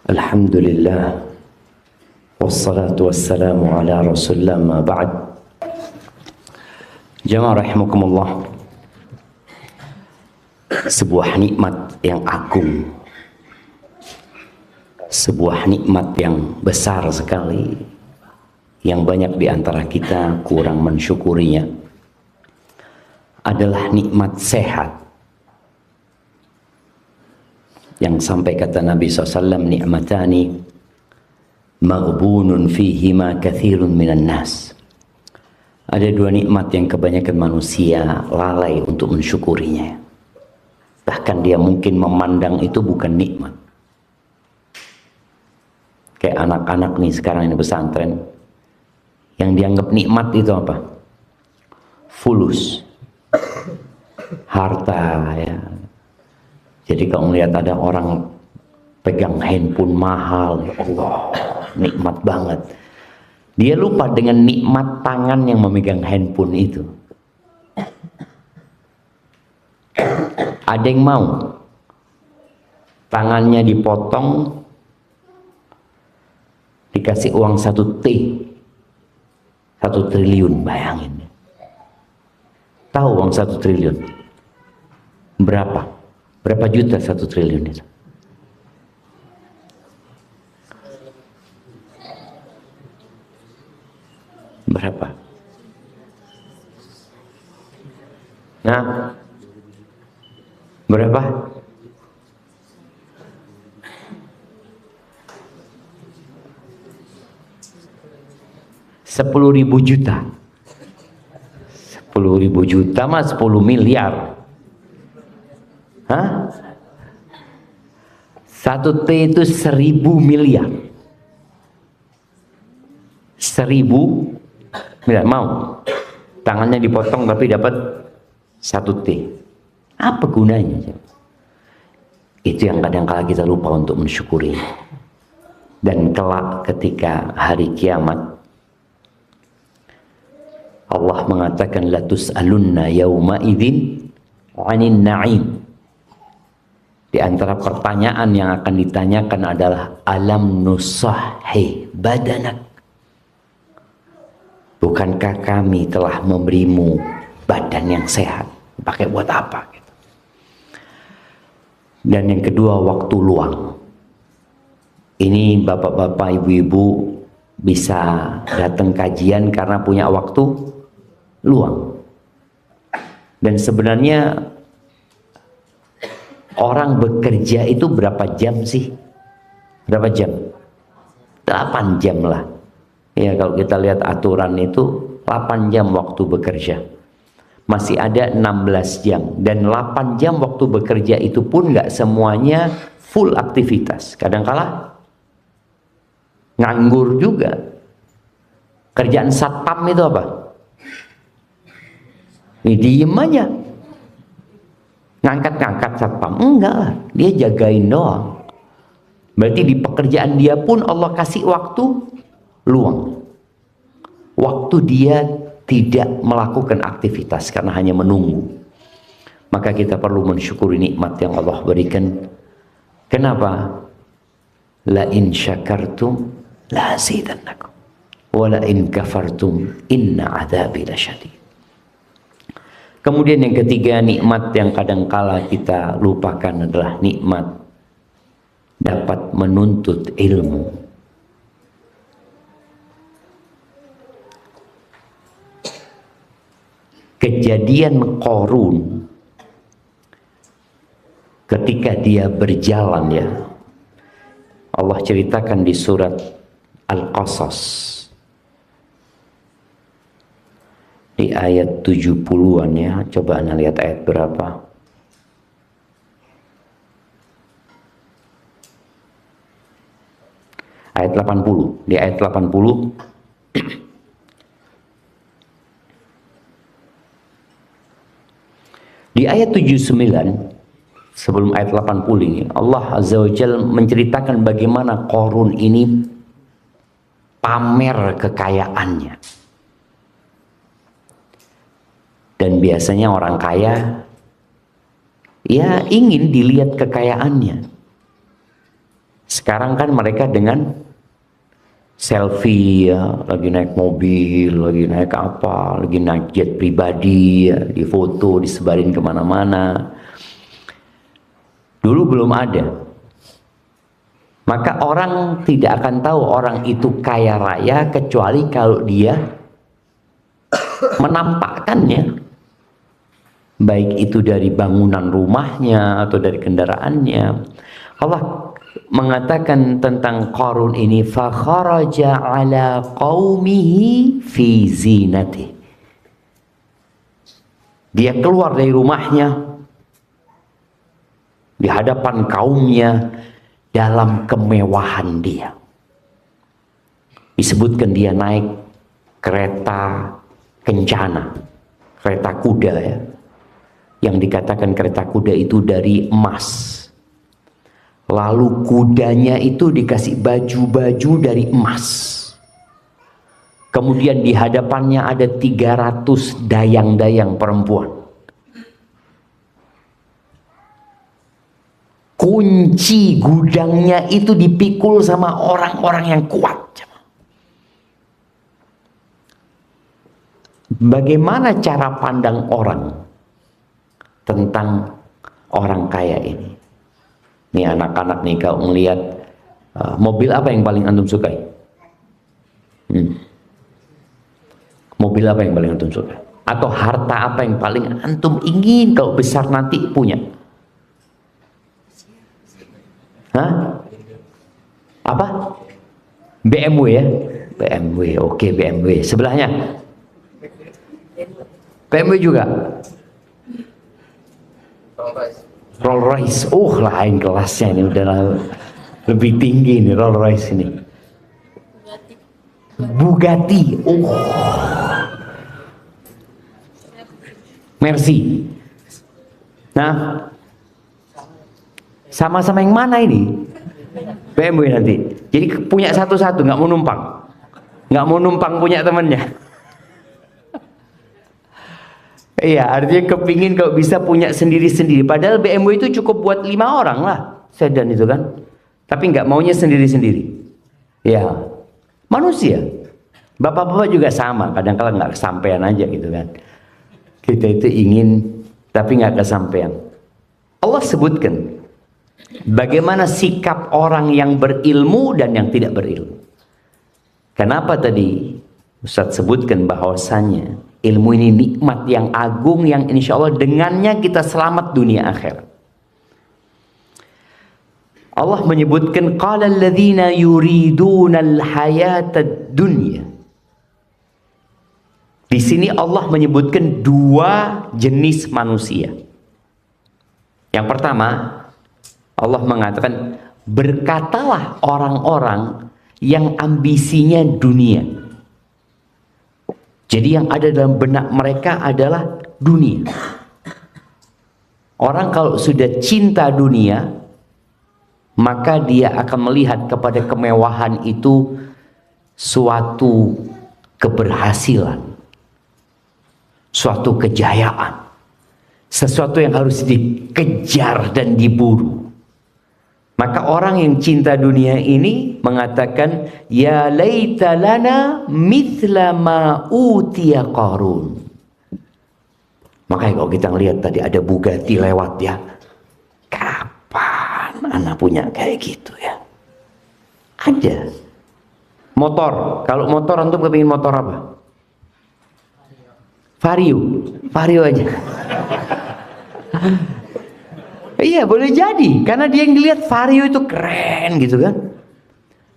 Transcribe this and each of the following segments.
Alhamdulillah wassalatu wassalamu ala rasulillah ma ba'd. Jamaah rahimakumullah, sebuah nikmat yang agung, sebuah nikmat yang besar sekali yang banyak di antara kita kurang mensyukurinya adalah nikmat sehat. Yang sampai kata Nabi SAW, ni'matani maghbunun fihima kathirun minan nas. Ada dua nikmat yang kebanyakan manusia lalai untuk mensyukurinya. Bahkan dia mungkin memandang itu bukan nikmat. Kayak anak-anak nih sekarang ini pesantren, yang dianggap nikmat itu apa? Fulus, harta, ya. Jadi kalau melihat ada orang pegang handphone mahal, ya Allah, nikmat banget. Dia lupa dengan nikmat tangan yang memegang handphone itu. Ada yang mau tangannya dipotong, dikasih uang 1 triliun, bayangin. Tahu uang 1 triliun? Berapa? Berapa juta 1 triliun itu? Berapa? Nah, berapa? $10.000 juta. 10.000 juta mah 10 miliar. Hah? 1 T itu 1.000 miliar. 1.000 miliar. Mau tangannya dipotong tapi dapat 1 T. Apa gunanya? Itu yang kadang-kala kita lupa untuk mensyukuri. Dan kelak ketika hari kiamat, Allah mengatakan la tus'alunna yawma idzin 'anil na'im. Di antara pertanyaan yang akan ditanyakan adalah alam nusahhi badanak. Bukankah kami telah memberimu badan yang sehat? Pakai buat apa? Dan yang kedua, waktu luang. Ini bapak-bapak, ibu-ibu bisa datang kajian karena punya waktu luang. Dan sebenarnya orang bekerja itu berapa jam sih? Berapa jam? 8 jam lah. Ya, kalau kita lihat aturan itu 8 jam waktu bekerja. Masih ada 16 jam. Dan 8 jam waktu bekerja itu pun nggak semuanya full aktivitas. Kadang-kala nganggur juga. Kerjaan satpam itu apa? Ini diem aja. Ngangkat-ngangkat satpam, enggak lah, dia jagain doang. Berarti di pekerjaan dia pun Allah kasih waktu luang. Waktu dia tidak melakukan aktivitas karena hanya menunggu. Maka kita perlu mensyukuri nikmat yang Allah berikan. Kenapa? La in syakartum la azidannakum wa la in kafartum inna adzabi lasyadid. Kemudian yang ketiga, nikmat yang kadangkala kita lupakan adalah nikmat dapat menuntut ilmu. Kejadian Qarun ketika dia berjalan, ya, Allah ceritakan di surat Al-Qasas di ayat 70-an, ya. Coba Anda lihat ayat berapa. Ayat 80. Di ayat 80 di ayat 79 sebelum ayat 80 ini, Allah Azza wa Jalla menceritakan bagaimana Qarun ini pamer kekayaannya. Dan biasanya orang kaya ya ingin dilihat kekayaannya. Sekarang kan mereka dengan selfie ya, lagi naik mobil, lagi naik apa, lagi naik jet pribadi ya, difoto, disebarin kemana-mana. Dulu belum ada. Maka orang tidak akan tahu orang itu kaya raya kecuali kalau dia menampakkannya. Baik itu dari bangunan rumahnya atau dari kendaraannya. Allah mengatakan tentang Qarun ini, fa kharaja ala qaumihi fi zinati. Dia keluar dari rumahnya di hadapan kaumnya dalam kemewahan dia. Disebutkan dia naik kereta kencana, kereta kuda ya. Yang dikatakan kereta kuda itu dari emas. Lalu kudanya itu dikasih baju-baju dari emas. Kemudian di hadapannya ada 300 dayang-dayang perempuan. Kunci gudangnya itu dipikul sama orang-orang yang kuat. Bagaimana cara pandang orang tentang orang kaya ini? Nih anak-anak nih, kalau melihat mobil apa yang paling antum sukai? Mobil apa yang paling antum sukai? Atau harta apa yang paling antum ingin kalau besar nanti punya? Hah? Apa? BMW ya? BMW, oke BMW. Sebelahnya? BMW juga? Rolls Royce. Lain kelasnya ini, udah lebih tinggi nih Rolls Royce ini. Bugatti. Mercy. Nah, sama-sama yang mana ini? BMW nanti. Jadi punya satu-satu, nggak mau numpang. Nggak mau numpang punya temannya. Iya, artinya kepingin kalau bisa punya sendiri-sendiri. Padahal BMW itu cukup buat 5 orang lah, sedan itu kan. Tapi nggak maunya sendiri-sendiri. Ya, manusia. Bapak-bapak juga sama, kadang-kala nggak kesampaian aja gitu kan. Kita itu ingin, tapi nggak kesampaian. Allah sebutkan bagaimana sikap orang yang berilmu dan yang tidak berilmu. Kenapa tadi Ustadz sebutkan bahwasannya ilmu ini nikmat yang agung yang insya Allah dengannya kita selamat dunia akhirat. Allah menyebutkan qala alladzina yuridunal hayatad dunya. Di sini Allah menyebutkan 2 jenis manusia. Yang pertama, Allah mengatakan berkatalah orang-orang yang ambisinya dunia. Jadi yang ada dalam benak mereka adalah dunia. Orang kalau sudah cinta dunia, maka dia akan melihat kepada kemewahan itu suatu keberhasilan, suatu kejayaan, sesuatu yang harus dikejar dan diburu. Maka orang yang cinta dunia ini mengatakan, ya laita lana mithla ma utiya Qarun. Makanya kalau kita lihat tadi ada Bugatti lewat ya, kapan anak punya kayak gitu ya? Ada. Motor, kalau motor antum kepingin motor apa? Vario, Vario aja. Iya boleh jadi, karena dia yang dilihat Vario itu keren gitu kan.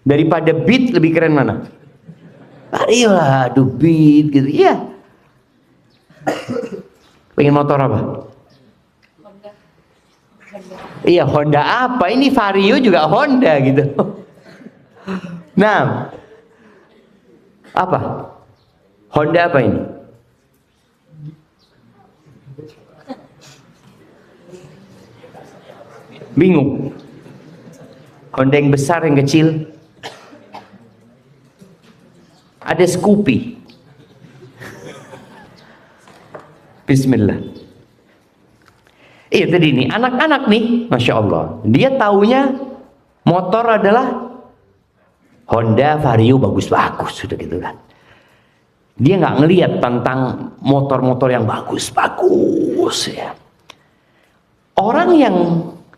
Daripada Beat lebih keren mana? Vario lah, aduh Beat gitu. Iya. Pengen motor apa? Honda. Iya Honda apa? Ini Vario juga Honda gitu. Nah, apa? Honda apa ini? Bingung. Honda yang besar, yang kecil. Ada Scoopy. Bismillah. Iya tadi nih, anak-anak nih, Masya Allah. Dia taunya Motor adalah Honda Vario, bagus-bagus, sudah gitu kan. Dia nggak ngelihat tentang motor-motor yang bagus-bagus ya. Orang yang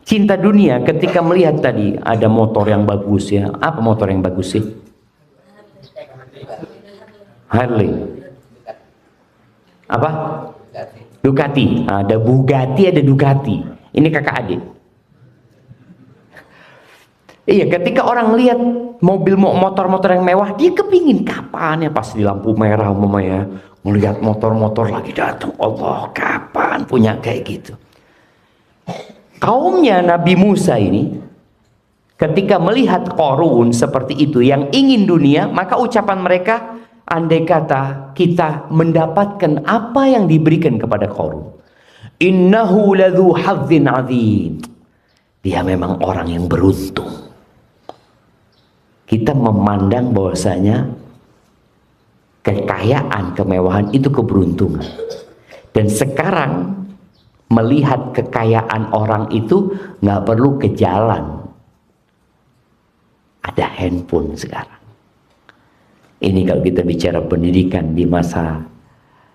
cinta dunia ketika melihat tadi ada motor yang bagus ya. Apa motor yang bagus sih? Harley. Apa? Ducati. Ada Bugatti, ada Ducati. Ini kakak adik. Iya, ketika orang lihat motor-motor yang mewah, dia kepingin kapan ya, pas di lampu merah umpamanya melihat motor-motor lagi datang. Allah, kapan punya kayak gitu. Kaumnya Nabi Musa ini ketika melihat Qarun seperti itu yang ingin dunia, maka ucapan mereka, andai kata kita mendapatkan apa yang diberikan kepada Qarun, innahu ladzu hadzin adzim, dia memang orang yang beruntung. Kita memandang bahwasanya kekayaan, kemewahan itu keberuntungan. Dan sekarang melihat kekayaan orang itu nggak perlu ke jalan. Ada handphone sekarang. Ini kalau kita bicara pendidikan di masa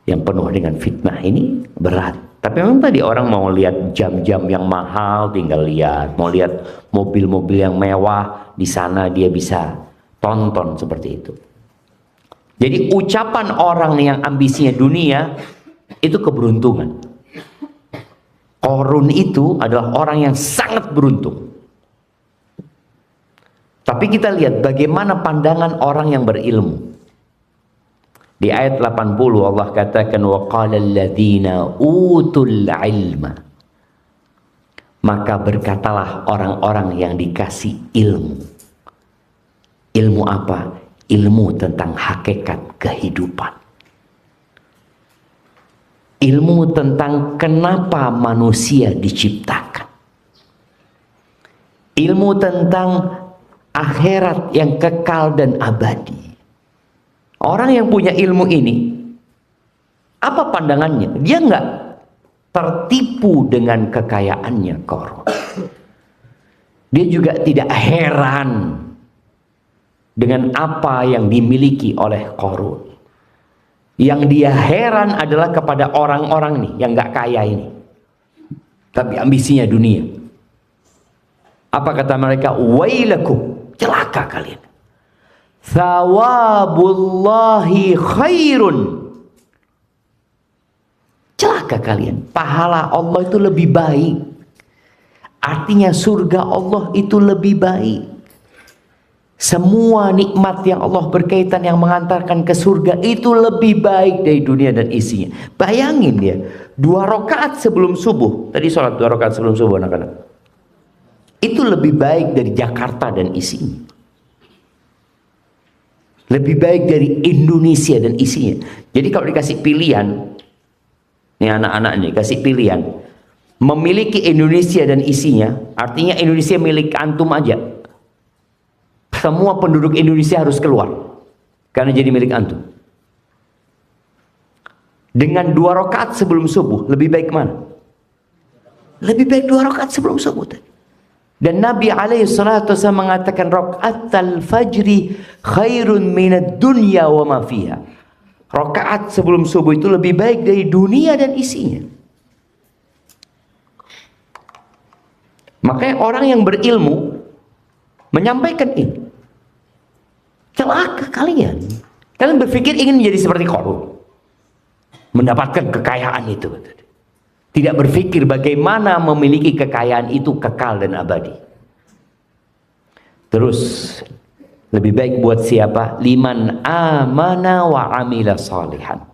yang penuh dengan fitnah ini berat. Tapi memang tadi orang mau lihat jam-jam yang mahal, tinggal lihat. Mau lihat mobil-mobil yang mewah, di sana dia bisa tonton seperti itu. Jadi ucapan orang yang ambisinya dunia itu keberuntungan. Qarun itu adalah orang yang sangat beruntung. Tapi kita lihat bagaimana pandangan orang yang berilmu. Di ayat 80 Allah katakan wa qala alladziina utul ilma, maka berkatalah orang-orang yang dikasih ilmu. Ilmu apa? Ilmu tentang hakikat kehidupan. Ilmu tentang kenapa manusia diciptakan. Ilmu tentang akhirat yang kekal dan abadi. Orang yang punya ilmu ini, apa pandangannya? Dia nggak tertipu dengan kekayaannya Qarun. Dia juga tidak heran dengan apa yang dimiliki oleh Qarun. Yang dia heran adalah kepada orang-orang nih yang nggak kaya ini, tapi ambisinya dunia. Apa kata mereka? Wailakum, celaka kalian. Thawabullahi khairun, celaka kalian, pahala Allah itu lebih baik. Artinya surga Allah itu lebih baik. Semua nikmat yang Allah berkaitan yang mengantarkan ke surga itu lebih baik dari dunia dan isinya. Bayangin dia 2 rakaat sebelum subuh. Tadi sholat 2 rakaat sebelum subuh anak-anak, itu lebih baik dari Jakarta dan isinya. Lebih baik dari Indonesia dan isinya. Jadi kalau dikasih pilihan, nih anak-anak nih kasih pilihan, memiliki Indonesia dan isinya, artinya Indonesia milik antum aja. Semua penduduk Indonesia harus keluar karena jadi milik antum. Dengan 2 rakaat sebelum subuh, lebih baik mana? Lebih baik 2 rakaat sebelum subuh tadi. Dan Nabi alaihissalatu wassalam mengatakan rakaatul fajri khairun minad dunya wa ma fiha. Rakaat sebelum subuh itu lebih baik dari dunia dan isinya. Makanya orang yang berilmu menyampaikan ini. Celaka kalian. Kalian berpikir ingin menjadi seperti Qarun, mendapatkan kekayaan itu. Tidak berpikir bagaimana memiliki kekayaan itu kekal dan abadi. Terus lebih baik buat siapa? Liman amana wa amila salihan.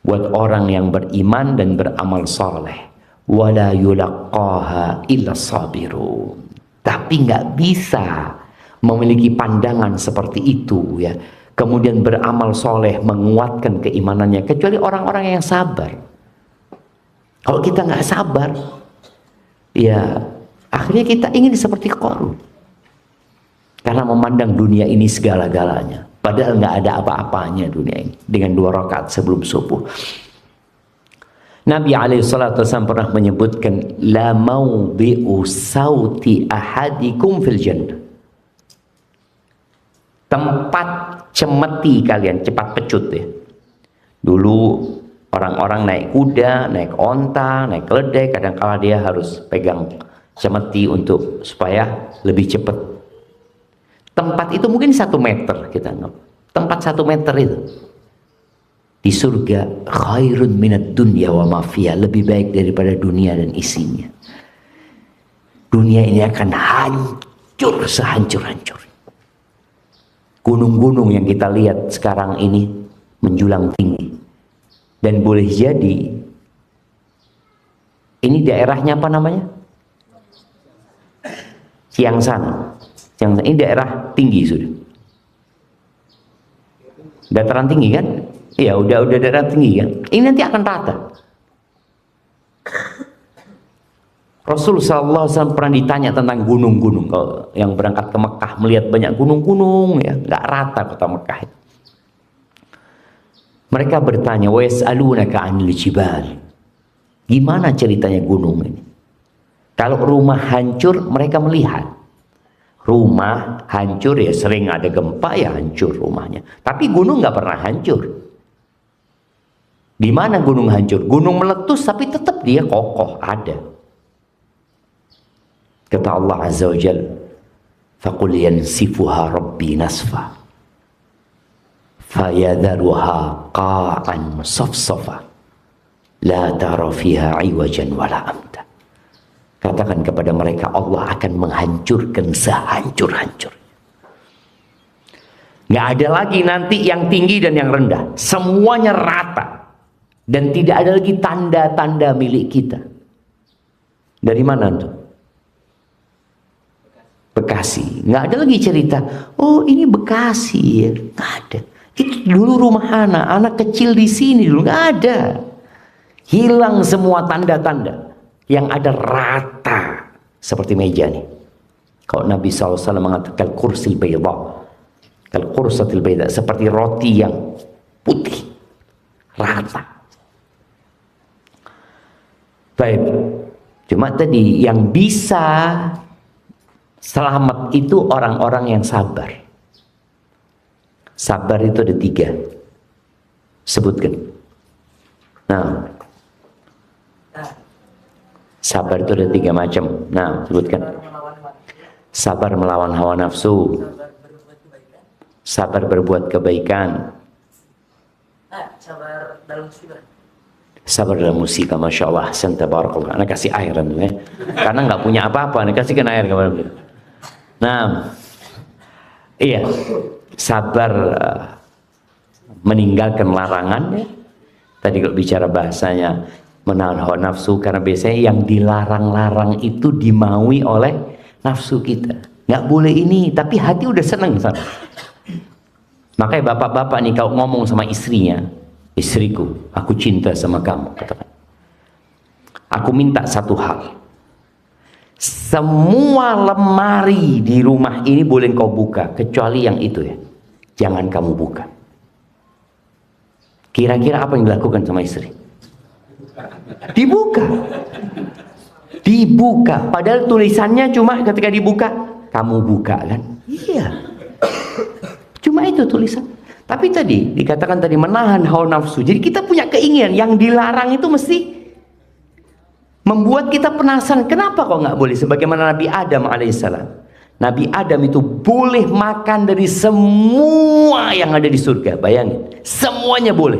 Buat orang yang beriman dan beramal saleh. Wala yulaqqaha illa sabirun. Tapi nggak bisa memiliki pandangan seperti itu ya. Kemudian beramal soleh menguatkan keimanannya kecuali orang-orang yang sabar. Kalau kita nggak sabar, ya akhirnya kita ingin seperti Qarun. Karena memandang dunia ini segala-galanya. Padahal nggak ada apa-apanya dunia ini. Dengan 2 rakaat sebelum subuh. Nabi SAW pernah menyebutkan la maudi'u sauti ahadikum fil jannah. Tempat cemeti kalian, cepat pecut ya. Dulu orang-orang naik kuda, naik onta, naik keledai, kadang-kala dia harus pegang cemeti untuk supaya lebih cepat. Tempat itu mungkin 1 meter kita anggap. Tempat 1 meter itu di surga khairun minad dunya wa ma fiha, lebih baik daripada dunia dan isinya. Dunia ini akan hancur sehancur-hancur. Gunung-gunung yang kita lihat sekarang ini menjulang tinggi. Dan boleh jadi ini daerahnya apa namanya? Ciangsana. Ini daerah tinggi sudah. Dataran tinggi kan? Iya, udah dataran tinggi kan? Ini nanti akan rata. Rasul SAW pernah ditanya tentang gunung-gunung. Kalau yang berangkat ke Mekah melihat banyak gunung-gunung, ya nggak rata kota Mekah itu. Mereka bertanya, wa yas'alunaka 'anil jibal. Gimana ceritanya gunung ini? Kalau rumah hancur, mereka melihat. Rumah hancur ya sering ada gempa ya hancur rumahnya. Tapi gunung nggak pernah hancur. Di mana gunung hancur? Gunung meletus tapi tetap dia kokoh ada. Kata Allah Azza wa Jalla, faqul yansifuha rabbi nasfa fayadharuha qa'an safsafa la tara fiha iwajan wala amta. Katakan kepada mereka, Allah akan menghancurkan sehancur-hancur. Nggak ada lagi nanti yang tinggi dan yang rendah, semuanya rata. Dan tidak ada lagi tanda-tanda milik kita. Dari mana tuh? Bekasi. Nggak ada lagi cerita, oh ini Bekasi ya. Nggak ada. Itu dulu rumah anak kecil di sini dulu. Nggak ada. Hilang semua tanda-tanda. Yang ada rata. Seperti meja nih. Kalau Nabi SAW mengatakan kursil bayda. Kal kursatil bayda. Seperti roti yang putih. Rata. Baik. Cuma tadi yang bisa selamat itu orang-orang yang sabar. Sabar itu ada 3. Sebutkan. Nah, sabar itu ada 3 macam. Nah, sebutkan. Sabar melawan hawa nafsu. Sabar berbuat kebaikan. Sabar dalam musibah. Sabar dalam musibah, masya Allah. Tabarakallah. Anak kasih air ya. Karena nggak punya apa-apa, anak kasihkan air kepada kita. Nah, iya, sabar meninggalkan larangan. Ya. Tadi kalau bicara bahasanya menahan hawa nafsu, karena biasanya yang dilarang-larang itu dimaui oleh nafsu kita. Nggak boleh ini, tapi hati udah seneng sama. Makanya bapak-bapak nih kalau ngomong sama istrinya, istriku, aku cinta sama kamu, katakan. Aku minta satu hal. Semua lemari di rumah ini boleh kau buka, kecuali yang itu ya. Jangan kamu buka. Kira-kira apa yang dilakukan sama istri? Dibuka. Dibuka. Padahal tulisannya cuma ketika dibuka, kamu buka kan? Iya. Cuma itu tulisan. Tapi tadi dikatakan tadi menahan hawa nafsu. Jadi kita punya keinginan yang dilarang itu mesti membuat kita penasaran. Kenapa kok nggak boleh? Sebagaimana Nabi Adam alaihissalam. Nabi Adam itu boleh makan dari semua yang ada di surga. Bayangin, semuanya boleh.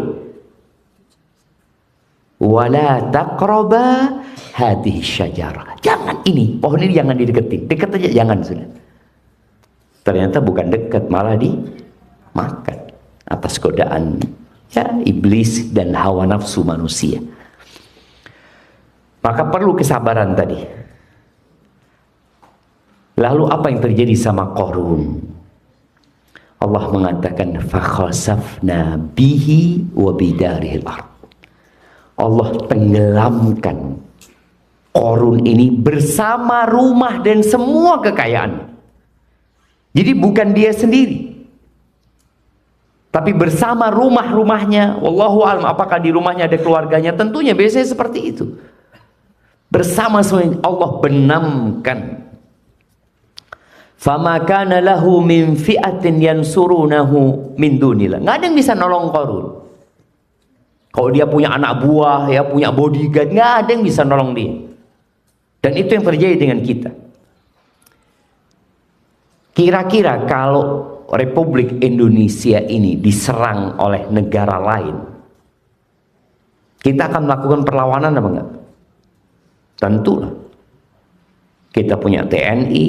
Wala taqraba hadhihi syajarah. Jangan ini, pohon ini jangan dideketin. Dekat aja jangan sudah. Ternyata bukan dekat, malah dimakan atas godaan ya iblis dan hawa nafsu manusia. Maka perlu kesabaran tadi. Lalu apa yang terjadi sama Qarun? Allah mengatakan fakhasafna bihi wa bidarihil ardh. Allah tenggelamkan Qarun ini bersama rumah dan semua kekayaan. Jadi bukan dia sendiri. Tapi bersama rumah-rumahnya, wallahu a'lam, apakah di rumahnya ada keluarganya? Tentunya biasanya seperti itu. Bersama semuanya Allah benamkan. Fama kana lahu min fi'atin yansurunahu min dunillah. Nggak ada yang bisa nolong Qarun. Kalau dia punya anak buah, ya punya bodyguard, nggak ada yang bisa nolong dia. Dan itu yang terjadi dengan kita. Kira-kira kalau Republik Indonesia ini diserang oleh negara lain, kita akan melakukan perlawanan apa enggak? Tentulah. Kita punya TNI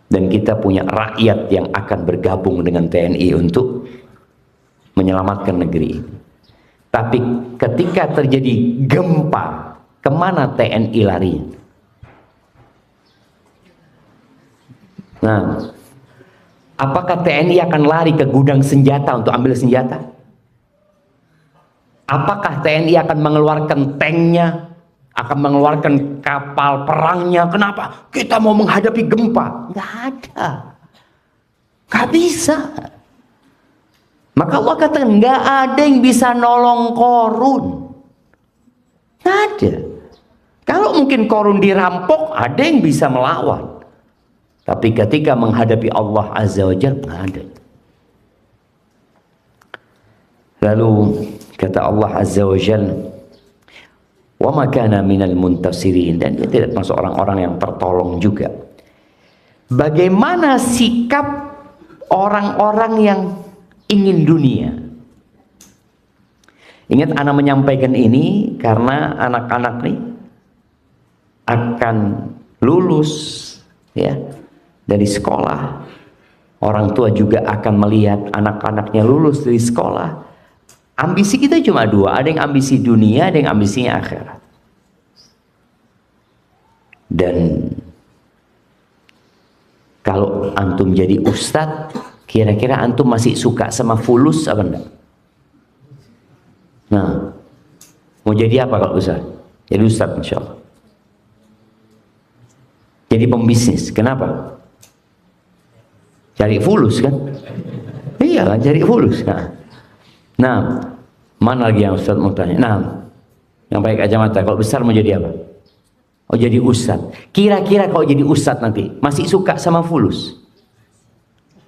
dan kita punya rakyat yang akan bergabung dengan TNI untuk menyelamatkan negeri ini. Tapi ketika terjadi gempa, kemana TNI lari? Nah, apakah TNI akan lari ke gudang senjata untuk ambil senjata? Apakah TNI akan mengeluarkan tanknya, akan mengeluarkan kapal perangnya? Kenapa? Kita mau menghadapi gempa. Nggak ada. Nggak bisa. Maka Allah katakan, nggak ada yang bisa nolong Qarun. Nggak ada. Kalau mungkin Qarun dirampok, ada yang bisa melawan. Tapi ketika menghadapi Allah Azza wa Jalla, nggak ada. Lalu kata Allah Azza wa Jalla, wa ma kana minal muntasirin, dan dia tidak termasuk orang-orang yang tertolong juga. Bagaimana sikap orang-orang yang ingin dunia? Ingat, anak menyampaikan ini karena anak-anak nih akan lulus ya dari sekolah. Orang tua juga akan melihat anak-anaknya lulus dari sekolah. Ambisi kita cuma dua, ada yang ambisi dunia, ada yang ambisinya akhirat. Dan kalau antum jadi ustadz, kira-kira antum masih suka sama fulus apa enggak? Nah, mau jadi apa kalau ustadz? Jadi ustadz insya Allah. Jadi pembisnis, kenapa? Cari fulus kan? Iya kan, cari fulus. Nah, mana lagi yang ustadz mau tanya? Nah, yang pakai kacamata, kalau besar mau jadi apa? Oh, jadi ustadz. Kira-kira kalau jadi ustadz nanti masih suka sama fulus?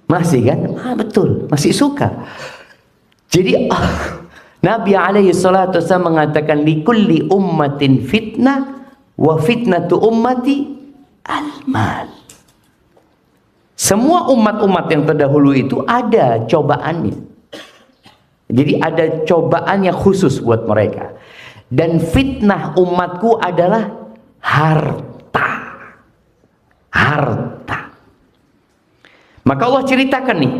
Masih kan? Ah, betul, masih suka. Jadi Nabi alaihi salatu wasallam mengatakan, likulli ummatin fitnah wa fitnatu ummati al-mal. Semua umat-umat yang terdahulu itu ada cobaannya. Jadi ada cobaan yang khusus buat mereka. Dan fitnah umatku adalah harta. Harta. Maka Allah ceritakan nih,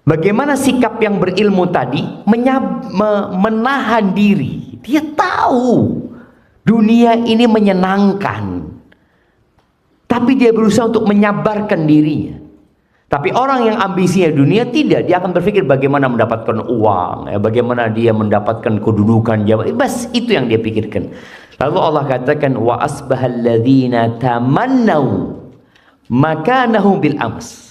bagaimana sikap yang berilmu tadi menahan diri. Dia tahu dunia ini menyenangkan, tapi dia berusaha untuk menyabarkan dirinya. Tapi orang yang ambisinya dunia tidak, dia akan berpikir bagaimana mendapatkan uang, ya, bagaimana dia mendapatkan kedudukan, jabatan. Bas itu yang dia pikirkan. Lalu Allah katakan, wa asbahal ladzina tamannau makanahum bil ams.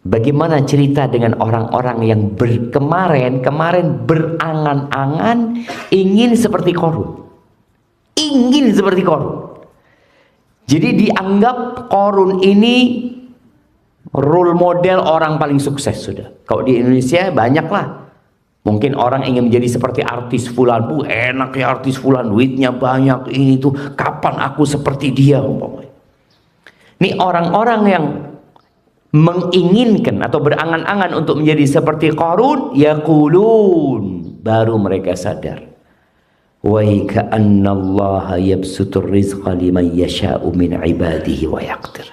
Bagaimana cerita dengan orang-orang yang kemarin berangan-angan ingin seperti Qarun. Ingin seperti Qarun. Jadi dianggap Qarun ini role model orang paling sukses sudah. Kalau di Indonesia banyaklah. Mungkin orang ingin menjadi seperti artis fulan. Enak ya artis fulan, duitnya banyak, ini tuh. Kapan aku seperti dia? Ini orang-orang yang menginginkan atau berangan-angan untuk menjadi seperti Qarun, yaqulun, baru mereka sadar, wa ka'annallaha yabsutur rizqa liman yasha'u min ibadihi wa yaqdir.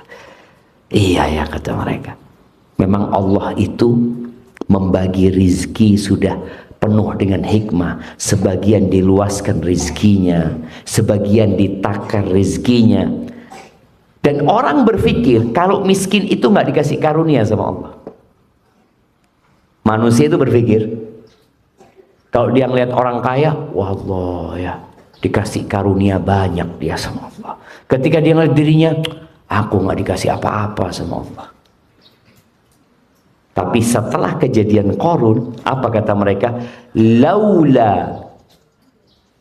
Iya ya, kata mereka, memang Allah itu membagi rizki sudah penuh dengan hikmah. Sebagian diluaskan rizkinya, sebagian ditakar rizkinya. Dan orang berpikir kalau miskin itu nggak dikasih karunia sama Allah. Manusia itu berpikir kalau dia ngelihat orang kaya, wah Allah ya, dikasih karunia banyak dia sama Allah. Ketika dia ngelihat dirinya, aku nggak dikasih apa-apa sama Allah. Tapi setelah kejadian Qarun, apa kata mereka? Laula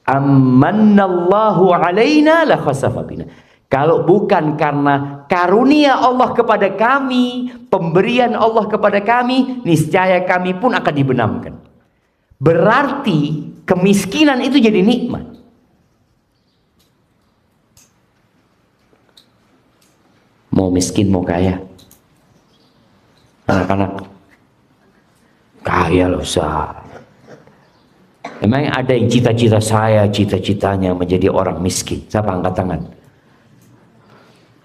amannallahu alaina la khasafa bina. Kalau bukan karena karunia Allah kepada kami, pemberian Allah kepada kami, niscaya kami pun akan dibenamkan. Berarti kemiskinan itu jadi nikmat. Mau miskin mau kaya, anak-anak kaya loh Ustaz. Emang ada yang cita-cita saya, cita-citanya menjadi orang miskin? Siapa angkat tangan?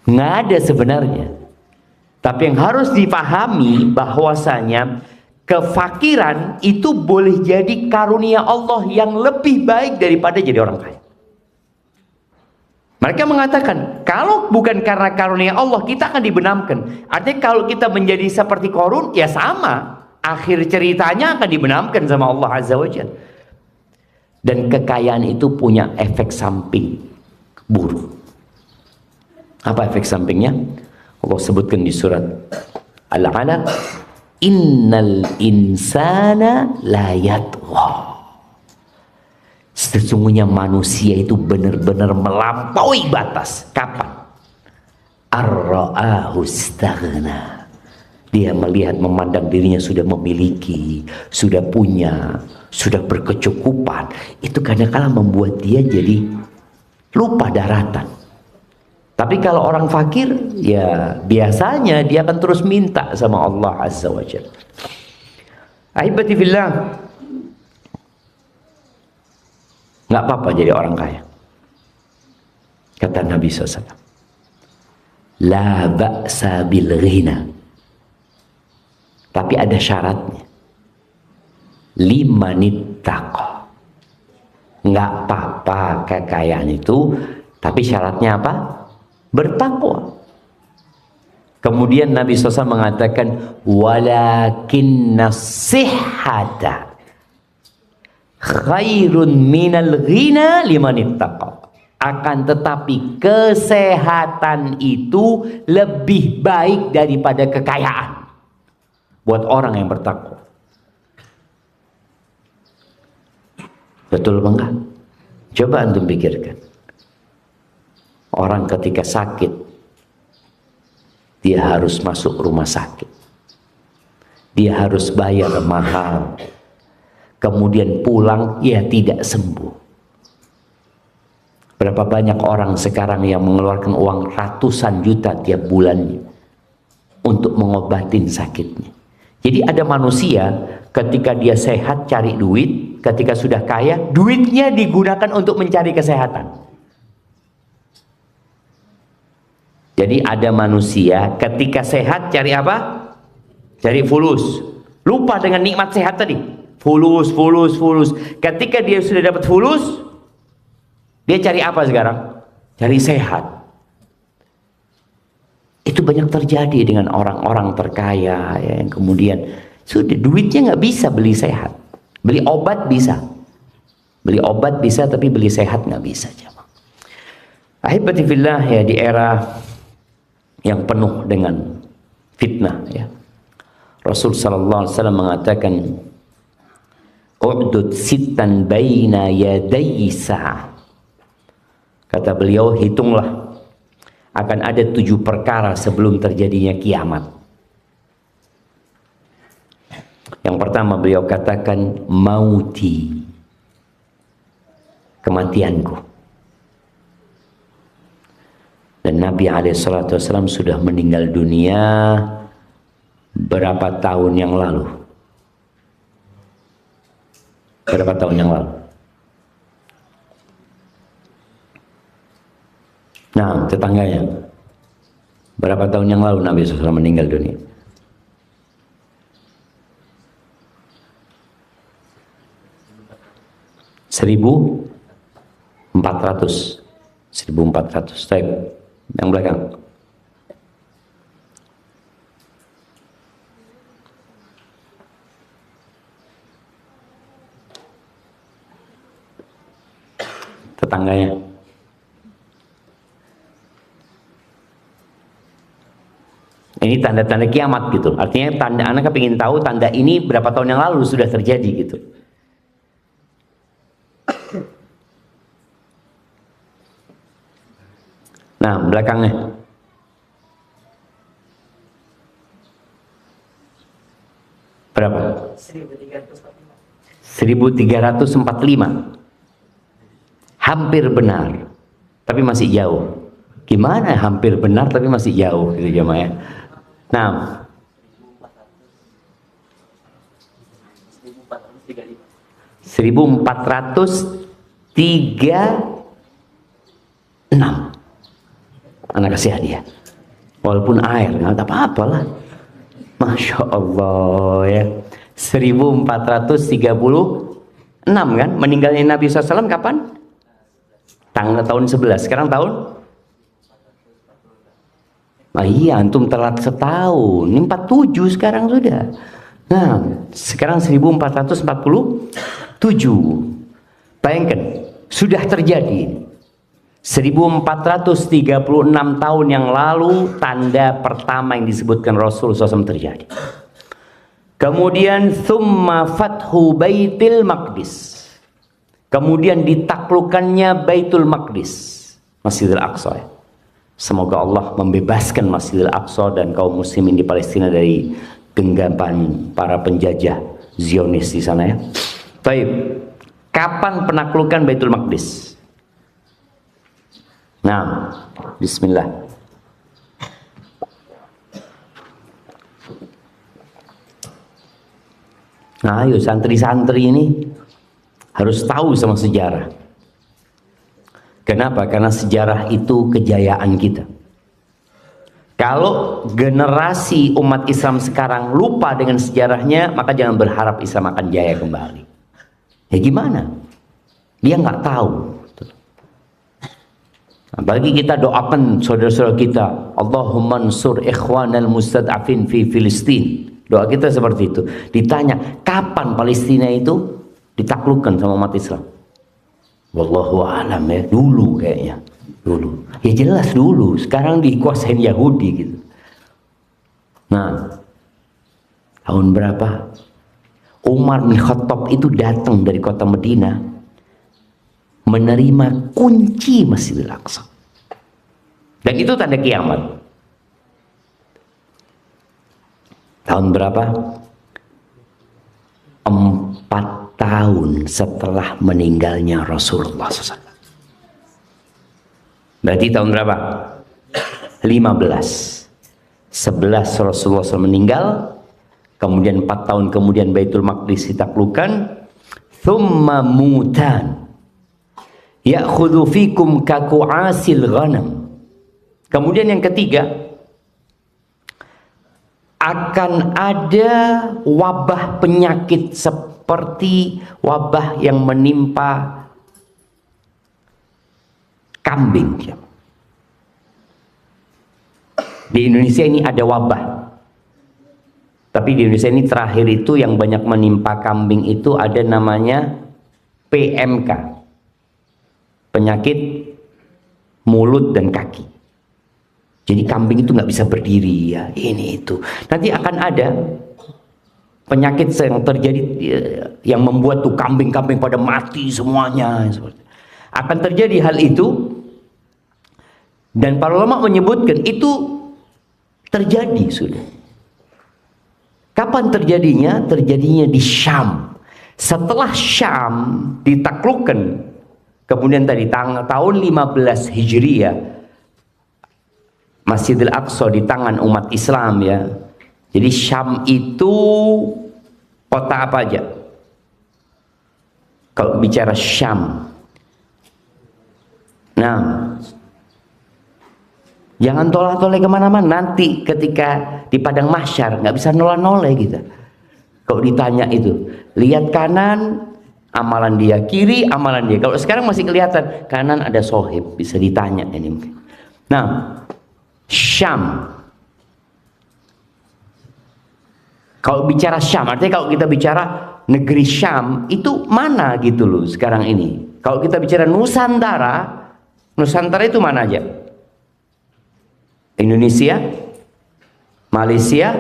Nggak ada sebenarnya. Tapi yang harus dipahami bahwasanya kefakiran itu boleh jadi karunia Allah yang lebih baik daripada jadi orang kaya. Mereka mengatakan, kalau bukan karena karunia Allah, kita akan dibenamkan. Artinya kalau kita menjadi seperti Qarun, ya sama. Akhir ceritanya akan dibenamkan sama Allah Azza wa Jalla. Dan kekayaan itu punya efek samping buruk. Apa efek sampingnya? Allah sebutkan di surat Al-Alaq, innal insana la yatgha. Sesungguhnya manusia itu benar-benar melampaui batas. Kapan? Ar-ra'ahu istaghna. Dia melihat, memandang dirinya sudah memiliki, sudah punya, sudah berkecukupan. Itu kadang-kadang membuat dia jadi lupa daratan. Tapi kalau orang fakir, ya biasanya dia akan terus minta sama Allah Azza wa Jalla. Ahibati fillah, nggak apa-apa jadi orang kaya. Kata Nabi SAW, la ba'sa bil ghina. Tapi ada syaratnya. Limanittaqa. Nggak apa-apa kekayaan itu, tapi syaratnya apa? Bertakwa. Kemudian Nabi SAW mengatakan, walakinna sihhata khairun minal ghina limanittaqa. Akan tetapi kesehatan itu lebih baik daripada kekayaan buat orang yang bertakwa. Betul apa enggak? Coba antum pikirkan. Orang ketika sakit, dia harus masuk rumah sakit. Dia harus bayar mahal. Kemudian pulang, ya tidak sembuh. Berapa banyak orang sekarang yang mengeluarkan uang ratusan juta tiap bulannya untuk mengobatin sakitnya. Jadi ada manusia ketika dia sehat cari duit, ketika sudah kaya duitnya digunakan untuk mencari kesehatan. Jadi ada manusia ketika sehat cari apa? Cari fulus. Lupa dengan nikmat sehat tadi. Fulus. Ketika dia sudah dapat fulus, dia cari apa sekarang? Cari sehat. Itu banyak terjadi dengan orang-orang terkaya ya, yang kemudian sudah duitnya nggak bisa beli sehat. Beli obat bisa. Beli obat bisa, tapi beli sehat nggak bisa. Ahibati fillah, ya, di era yang penuh dengan fitnah ya. Rasul sallallahu alaihi wasallam mengatakan, "U'dud sittan baina yaday sa'ah." Kata beliau, hitunglah akan ada 7 perkara sebelum terjadinya kiamat. Yang pertama beliau katakan, mauti, kematianku. Dan Nabi SAW sudah meninggal dunia berapa tahun yang lalu? Berapa tahun yang lalu? Nah, tetangganya. Berapa tahun yang lalu Nabi SAW meninggal dunia? Seribu 1400. Baik. Yang belakang. Tetangganya. Ini tanda-tanda kiamat gitu. Artinya tanda, anak kepingin tahu tanda ini berapa tahun yang lalu sudah terjadi gitu. Nah, belakangnya. Berapa? 1345. Hampir benar, tapi masih jauh. Gimana hampir benar tapi masih jauh gitu jemaah ya. Nah, 1436. Anak kasih hadiah. Walaupun air, nggak apa-apalah. Masya Allah ya. 1436 kan? Meninggalnya Nabi SAW kapan? Tahun 11. Sekarang tahun? Ah iya, antum telat setahun. Ini 47 sekarang sudah. Nah, sekarang 1447. Bayangkan, sudah terjadi. 1436 tahun yang lalu tanda pertama yang disebutkan Rasul SAW terjadi. Kemudian thumma fathu Baitul Maqdis. Kemudian ditaklukkannya Baitul Maqdis, Masjidil Aqsa ya. Semoga Allah membebaskan Masjidil Aqsa dan kaum muslimin di Palestina dari genggaman para penjajah Zionis di sana ya. Baik. Kapan penaklukan Baitul Maqdis? Nah, bismillah. Nah, ayo santri-santri ini harus tahu sama sejarah. Kenapa? Karena sejarah itu kejayaan kita. Kalau generasi umat Islam sekarang lupa dengan sejarahnya, maka jangan berharap Islam akan jaya kembali. Ya gimana? Dia nggak tahu. Apalagi kita doakan saudara-saudara kita, Allahumma ansur ikhwanal mustad'afin fi Filistin. Doa kita seperti itu. Ditanya, kapan Palestina itu ditaklukkan sama umat Islam? Wallahu a'lam ya, dulu kayaknya. Dulu. Ya jelas dulu, sekarang dikuasain Yahudi gitu. Nah, tahun berapa? Umar bin Khattab itu datang dari kota Madinah menerima kunci Masjidil Aqsa. Dan itu tanda kiamat. Tahun berapa? 4 tahun setelah meninggalnya Rasulullah SAW. Berarti tahun berapa? 15. 11 Rasulullah SAW meninggal, kemudian 4 tahun kemudian Baitul Maqdis ditaklukkan. Thumma mutan ya'khudhu fikum kaku'asil ghanam. Kemudian yang ketiga, akan ada wabah penyakit seperti wabah yang menimpa kambing. Di Indonesia ini ada wabah, tapi di Indonesia ini terakhir itu yang banyak menimpa kambing itu ada namanya PMK, penyakit mulut dan kaki. Jadi kambing itu nggak bisa berdiri ya, ini itu. Nanti akan ada penyakit yang terjadi yang membuat tuh kambing-kambing pada mati semuanya. Akan terjadi hal itu, dan para ulama menyebutkan itu terjadi sudah. Kapan terjadinya? Terjadinya di Syam. Setelah Syam ditaklukkan, kemudian tadi tahun 15 Hijriah, Masjidil Aqsa di tangan umat Islam ya. Jadi Syam itu kota apa aja? Kalau bicara Syam. Nah, jangan tolak-tolak kemana-mana. Nanti ketika di padang mahsyar nggak bisa nolak-nolak gitu. Kalau ditanya itu, lihat kanan, amalan dia, kiri amalan dia. Kalau sekarang masih kelihatan kanan ada sohib, bisa ditanya ini. Nah, Syam. Kalau bicara Syam, artinya kalau kita bicara negeri Syam itu mana gitu loh sekarang ini. Kalau kita bicara Nusantara, Nusantara itu mana aja? Indonesia, Malaysia,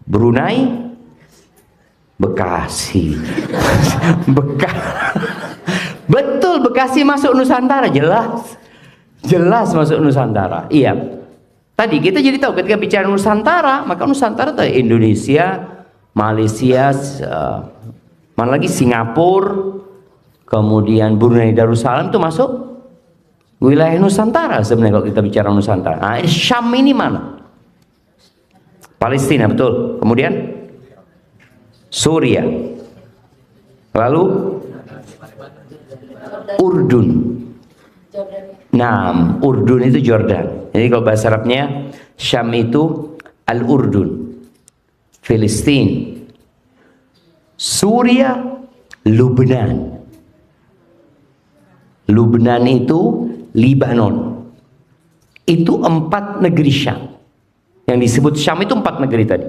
Brunei, Bekasi. Betul, Bekasi masuk Nusantara, jelas. Jelas masuk Nusantara. Iya. Tadi kita jadi tahu ketika bicara Nusantara, maka Nusantara itu Indonesia, Malaysia, mana lagi, Singapura, kemudian Brunei Darussalam itu masuk wilayah Nusantara sebenarnya kalau kita bicara Nusantara. Nah, Syam ini mana? Palestina, betul. Kemudian Suria. Lalu Urdun. Nah, Urdun itu Jordan. Jadi kalau bahasa Arabnya Syam itu Al-Urdun. Filistin. Suria, Lubnan. Lubnan itu Libanon. Itu 4 negeri Syam. Yang disebut Syam itu 4 negeri tadi.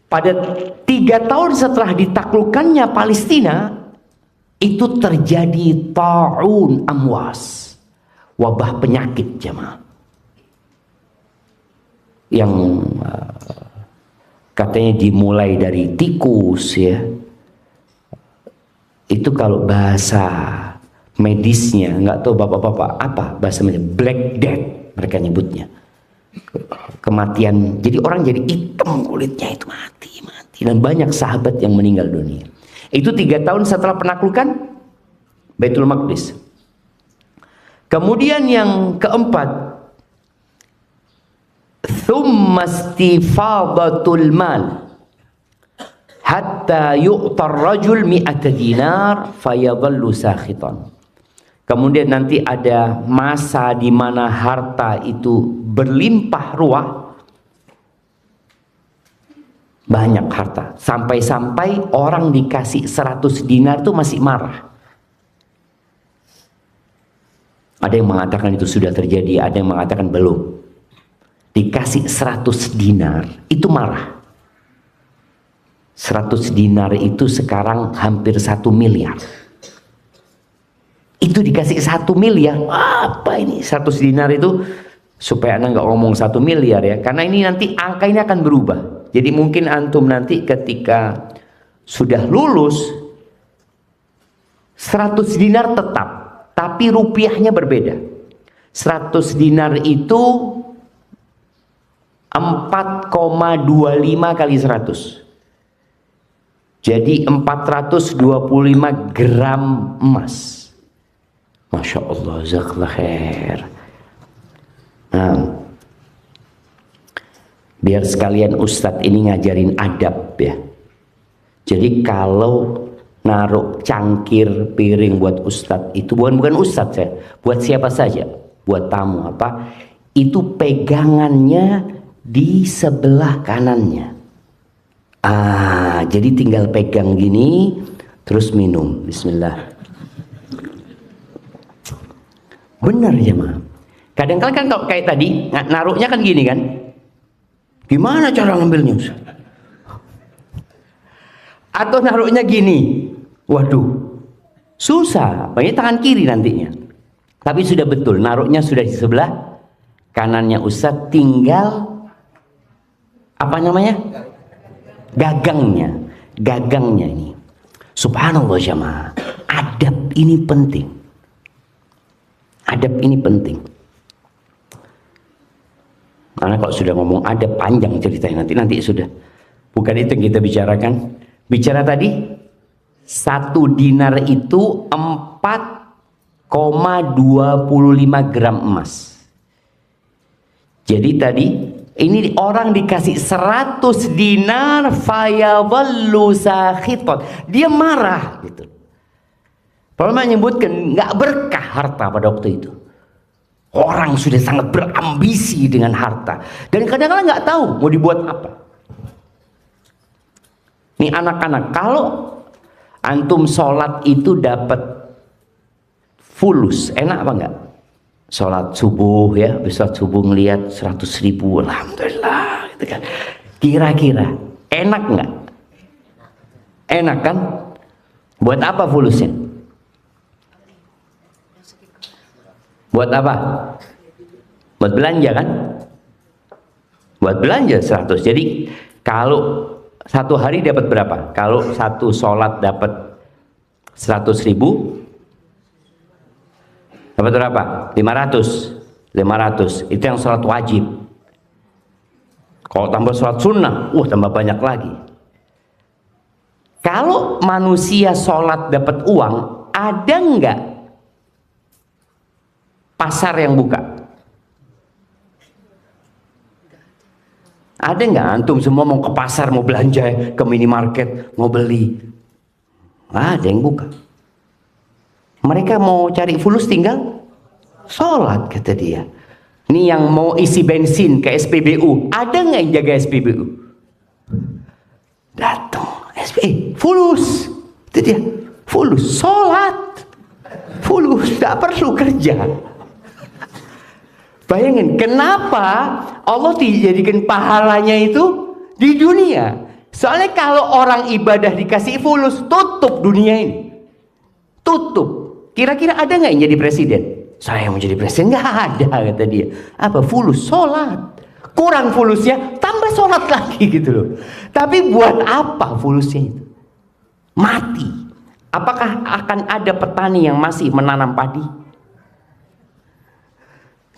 Pada 3 tahun setelah ditaklukkannya Palestina, itu terjadi ta'un amwas, wabah penyakit jemaah, yang katanya dimulai dari tikus ya. Itu kalau bahasa medisnya, nggak tahu bapak-bapak apa bahasa medis, Black Death mereka nyebutnya, kematian. Jadi orang jadi hitam kulitnya, itu mati. Dan banyak sahabat yang meninggal dunia. Itu 3 tahun setelah penaklukan Baitul Maqdis. Kemudian yang keempat, thumma istifadatul mal hatta yu'tar rajul mi'ata dinar fayadhallu sakhitan. Kemudian nanti ada masa di mana harta itu berlimpah ruah, banyak harta, sampai-sampai orang dikasih 100 dinar itu masih marah. Ada yang mengatakan itu sudah terjadi, ada yang mengatakan belum. Dikasih 100 dinar itu marah. 100 dinar itu sekarang hampir 1 miliar. Itu dikasih 1 miliar. Apa ini 100 dinar itu? Supaya Anda nggak ngomong 1 miliar ya, karena ini nanti angka ini akan berubah. Jadi mungkin antum nanti ketika sudah lulus 100 dinar tetap, tapi rupiahnya berbeda. 100 dinar itu 4,25 kali 100. Jadi 425 gram emas. Masya Allah, jazakallah khair. Nah, biar sekalian Ustadz ini ngajarin adab ya. Jadi kalau naruh cangkir piring buat Ustadz itu bukan Ustadz ya, buat siapa saja, buat tamu apa, itu pegangannya di sebelah kanannya. Jadi tinggal pegang gini terus minum. Bismillah. Benar ya mah. Kadang-kadang kan kalau kayak tadi naruhnya kan gini kan. Gimana cara ngambilnya? Atau naruhnya gini. Waduh. Susah. Pakai tangan kiri nantinya. Tapi sudah betul, naruhnya sudah di sebelah kanannya Ustadz, tinggal apa namanya? Gagangnya ini. Subhanallah jamaah. Adab ini penting. Adab ini penting. Karena kalau sudah ngomong adab panjang ceritanya nanti sudah. Bukan itu yang kita bicarakan. Bicara tadi 1 dinar itu 4,25 gram emas. Jadi tadi ini orang dikasih 100 dinar fayadhallu sakhiton. Dia marah gitu. Ulama menyebutkan nggak berkah harta pada waktu itu. Orang sudah sangat berambisi dengan harta dan kadang-kadang nggak tahu mau dibuat apa. Nih anak-anak, kalau antum sholat itu dapat fulus, enak apa enggak? Sholat subuh ya, bisa subuh ngelihat 100.000, alhamdulillah gitu kan. Kira-kira enak nggak? Enak kan? Buat apa fulusnya? Buat apa? Buat belanja kan? buat belanja 100. Jadi kalau satu hari dapat berapa? Kalau satu sholat dapat 100.000, dapat berapa? 500. Itu yang sholat wajib. Kalau tambah sholat sunnah, tambah banyak lagi. Kalau manusia sholat dapat uang, ada nggak pasar yang buka? Ada nggak antum semua mau ke pasar, mau belanja, ke minimarket, mau beli? Nggak ada yang buka. Mereka mau cari fulus tinggal sholat, kata dia. Ini yang mau isi bensin ke SPBU, ada nggak yang jaga SPBU? Datang fulus, itu dia, fulus, sholat, fulus, tak perlu kerja. Bayangin, kenapa Allah dijadikan pahalanya itu di dunia? Soalnya kalau orang ibadah dikasih fulus, tutup dunia ini, tutup. Kira-kira ada nggak yang jadi presiden? Saya mau jadi presiden, nggak ada, kata dia. Apa? Fulus, sholat. Kurang fulusnya, tambah sholat lagi gitu loh. Tapi buat apa fulusnya itu? Mati. Apakah akan ada petani yang masih menanam padi?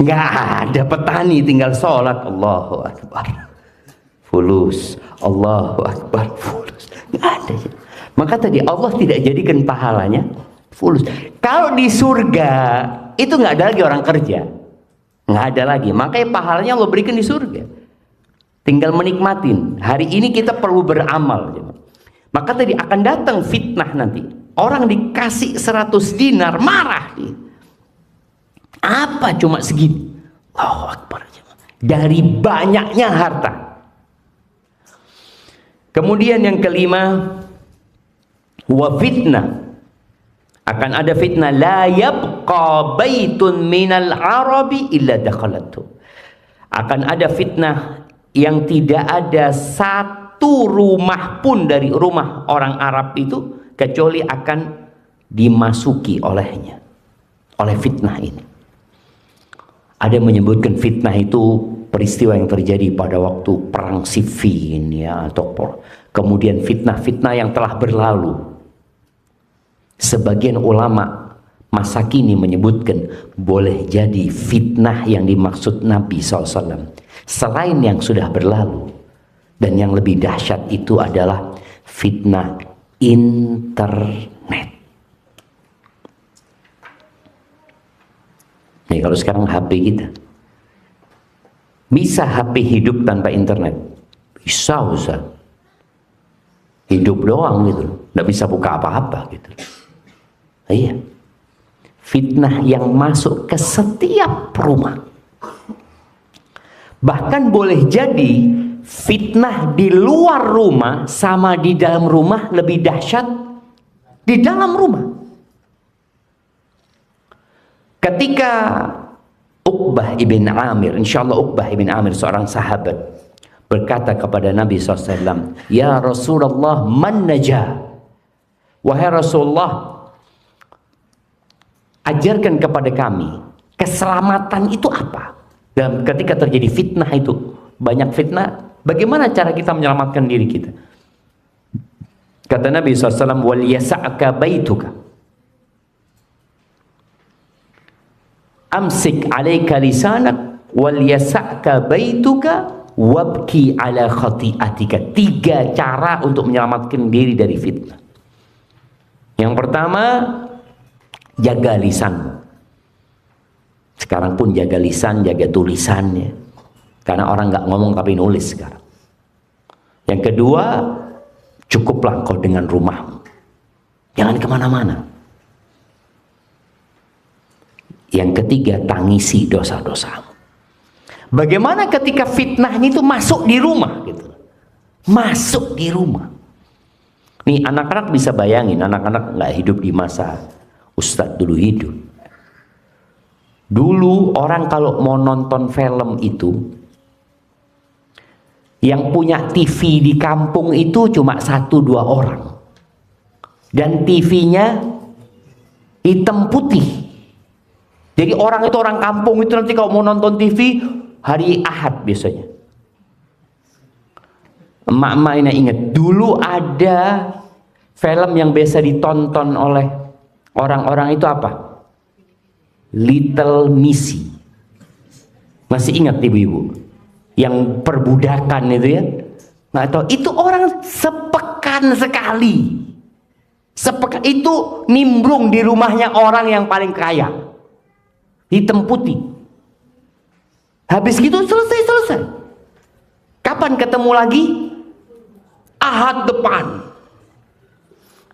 Nggak ada petani, tinggal sholat. Allahu Akbar, fulus. Allahu Akbar, fulus. Nggak ada. Maka tadi Allah tidak jadikan pahalanya fulus. Kalau di surga itu nggak ada lagi orang kerja, nggak ada lagi. Makanya pahalanya Allah berikan di surga. Tinggal menikmatin. Hari ini kita perlu beramal. Maka tadi akan datang fitnah nanti. Orang dikasih 100 dinar marah. Apa cuma segini? Allahu Akbar. Dari banyaknya harta. Kemudian yang kelima, wa fitnah. Akan ada fitnah, la yabqa baitun minal arabi illa dakhalatu. Akan ada fitnah yang tidak ada satu rumah pun dari rumah orang Arab itu kecuali akan dimasuki olehnya, oleh fitnah ini. Ada yang menyebutkan fitnah itu peristiwa yang terjadi pada waktu perang Siffin, ya, atau kemudian fitnah-fitnah yang telah berlalu. Sebagian ulama masa kini menyebutkan boleh jadi fitnah yang dimaksud Nabi SAW selain yang sudah berlalu, dan yang lebih dahsyat itu adalah fitnah internet. Nih kalau sekarang HP kita, bisa HP hidup tanpa internet? Bisa, Ustaz. Hidup doang gitu, nggak bisa buka apa-apa gitu. Iya, fitnah yang masuk ke setiap rumah. Bahkan boleh jadi fitnah di luar rumah sama di dalam rumah lebih dahsyat di dalam rumah. Ketika Uqbah ibn Amir, insya Allah Uqbah ibn Amir seorang sahabat, berkata kepada Nabi SAW, "Ya Rasulullah, man najah?" Wahai Rasulullah, ajarkan kepada kami keselamatan itu apa. Dan ketika terjadi fitnah itu, banyak fitnah, bagaimana cara kita menyelamatkan diri kita? Kata Nabi SAW, wal yasa'ka baituka, amsik alaika lisanak, wal yasa'ka baituka, wabki ala khati'atika. 3 cara untuk menyelamatkan diri dari fitnah. Yang pertama, jaga lisanmu. Sekarang pun jaga lisan, jaga tulisannya, karena orang nggak ngomong tapi nulis sekarang. Yang kedua, cukuplah kau dengan rumahmu, jangan kemana-mana. Yang ketiga, tangisi dosa-dosamu. Bagaimana ketika fitnahnya itu masuk di rumah gitu, masuk di rumah. Nih anak-anak bisa bayangin, anak-anak nggak hidup di masa Ustadz dulu hidup. Dulu orang kalau mau nonton film itu, yang punya TV di kampung itu cuma 1-2 orang, dan TV-nya hitam putih. Jadi orang kampung itu nanti kalau mau nonton TV hari Ahad biasanya, Emak-emak ini ingat, dulu ada film yang biasa ditonton oleh orang-orang itu apa? Little Missy. Masih ingat ibu-ibu? Yang perbudakan itu ya? Nggak tahu, itu orang sepekan sekali. Sepekan itu nimbrung di rumahnya orang yang paling kaya. Hitam putih. Habis gitu selesai. Kapan ketemu lagi? Ahad depan.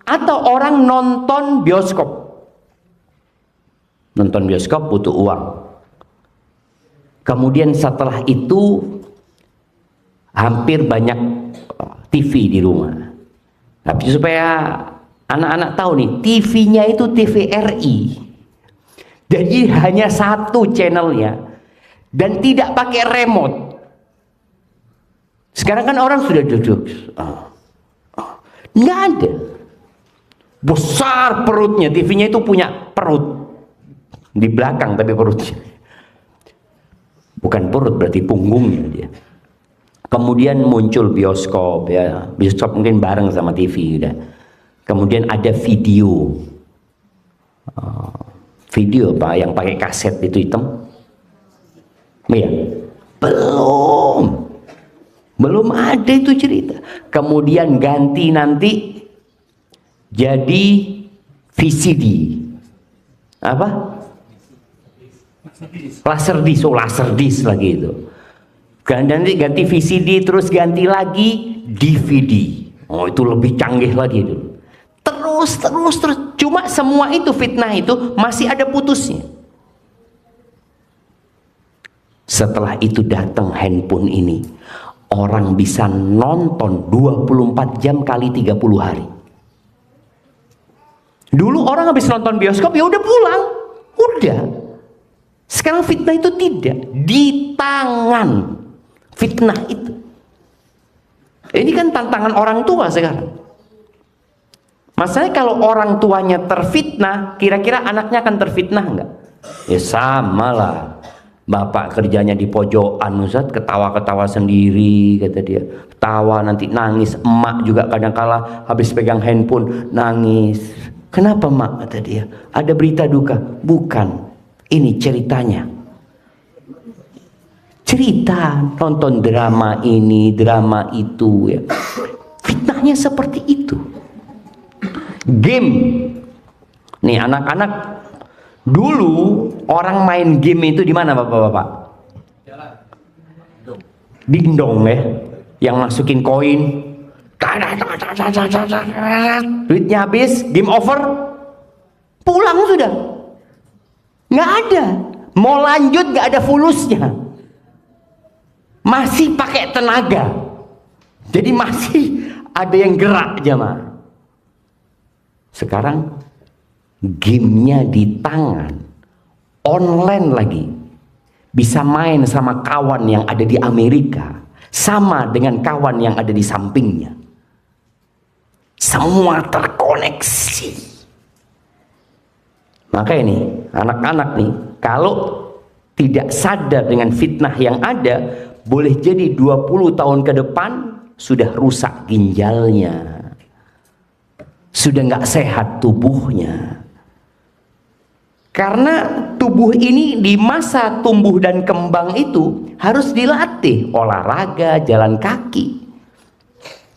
Atau orang nonton bioskop. Nonton bioskop butuh uang. Kemudian setelah itu hampir banyak TV di rumah. Tapi supaya anak-anak tahu nih, TV-nya itu TVRI. Jadi hanya satu channelnya dan tidak pakai remote. Sekarang kan orang sudah duduk, nggak ada. Besar perutnya, TV-nya itu punya perut di belakang, tapi perutnya bukan perut, berarti punggungnya dia. Kemudian muncul bioskop ya, bioskop mungkin bareng sama TV udah. Kemudian ada video, video apa yang pakai kaset itu hitam, ya belum ada itu cerita. Kemudian ganti nanti jadi VCD, apa? Laserdisc lagi itu. Nanti ganti VCD, terus ganti lagi DVD. Oh, itu lebih canggih lagi itu. Terus. Cuma semua itu fitnah itu masih ada putusnya. Setelah itu datang handphone ini. Orang bisa nonton 24 jam kali 30 hari. Dulu orang habis nonton bioskop ya udah pulang. Udah. Sekarang fitnah itu tidak. Di tangan fitnah itu. Ini kan tantangan orang tua sekarang. Masalahnya kalau orang tuanya terfitnah, kira-kira anaknya akan terfitnah enggak? Ya sama lah. Bapak kerjanya di pojokan, Ustaz, ketawa-ketawa sendiri, kata dia. Ketawa nanti nangis. Emak juga kadang-kala habis pegang handphone nangis. Kenapa mak? Kata dia. Ada berita duka? Bukan. Ini ceritanya. Cerita, nonton drama ini, drama itu ya. Fitnahnya seperti itu. Game. Nih anak-anak, dulu orang main game itu di mana bapak-bapak? Dingdong ya, yang masukin koin, duitnya habis, game over, pulang sudah, nggak ada, mau lanjut nggak ada fulusnya, masih pakai tenaga, jadi masih ada yang gerak jemaah. Sekarang gamenya di tangan, online lagi, bisa main sama kawan yang ada di Amerika, sama dengan kawan yang ada di sampingnya, semua terkoneksi. Maka ini anak-anak nih, kalau tidak sadar dengan fitnah yang ada, boleh jadi 20 tahun ke depan sudah rusak ginjalnya, sudah nggak sehat tubuhnya. Karena tubuh ini di masa tumbuh dan kembang itu harus dilatih olahraga, jalan kaki.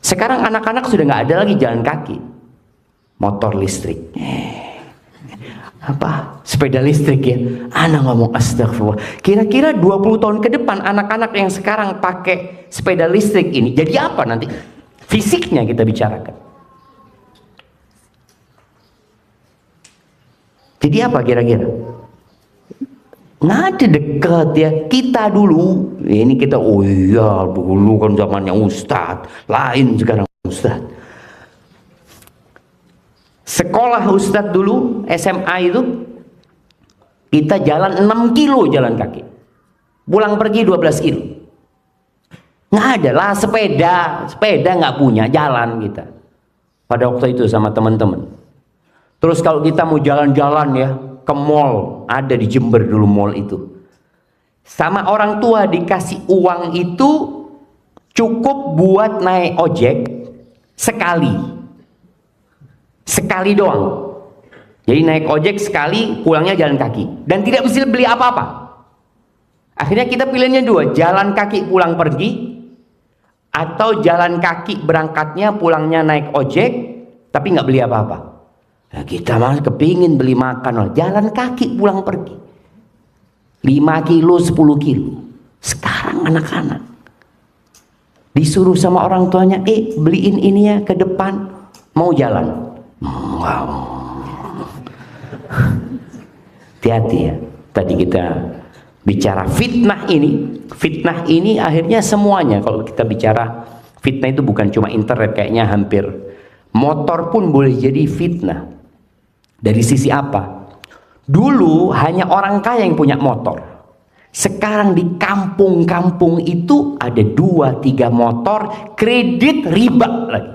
Sekarang anak-anak sudah nggak ada lagi jalan kaki, motor listrik, apa sepeda listrik ya. Anak ngomong astagfirullah. Kira-kira 20 tahun ke depan anak-anak yang sekarang pakai sepeda listrik ini jadi apa nanti? Fisiknya kita bicarakan. Jadi apa kira-kira? Nggak ada dekat ya. Kita dulu, ini kita, oh iya dulu kan zamannya Ustadz, lain sekarang Ustadz. Sekolah Ustadz dulu, SMA itu, kita jalan 6 kilo jalan kaki. Pulang pergi 12 kilo. Nggak ada lah sepeda nggak punya, jalan kita. Pada waktu itu sama teman-teman. Terus kalau kita mau jalan-jalan ya ke mall, ada di Jember dulu mall itu. Sama orang tua dikasih uang itu cukup buat naik ojek sekali doang. Jadi naik ojek sekali, pulangnya jalan kaki dan tidak mesti beli apa-apa. Akhirnya kita pilihannya dua, jalan kaki pulang pergi atau jalan kaki berangkatnya, pulangnya naik ojek tapi nggak beli apa-apa. Nah, kita mah kepingin beli makan, jalan kaki pulang pergi 5 kilo 10 kilo. Sekarang anak-anak disuruh sama orang tuanya, beliin ini ya ke depan, mau jalan. Wow. Hati-hati ya. Tadi kita bicara fitnah ini akhirnya semuanya. Kalau kita bicara fitnah itu bukan cuma internet, kayaknya hampir motor pun boleh jadi fitnah. Dari sisi apa? Dulu hanya orang kaya yang punya motor. Sekarang di kampung-kampung itu ada 2-3 motor, kredit riba lagi.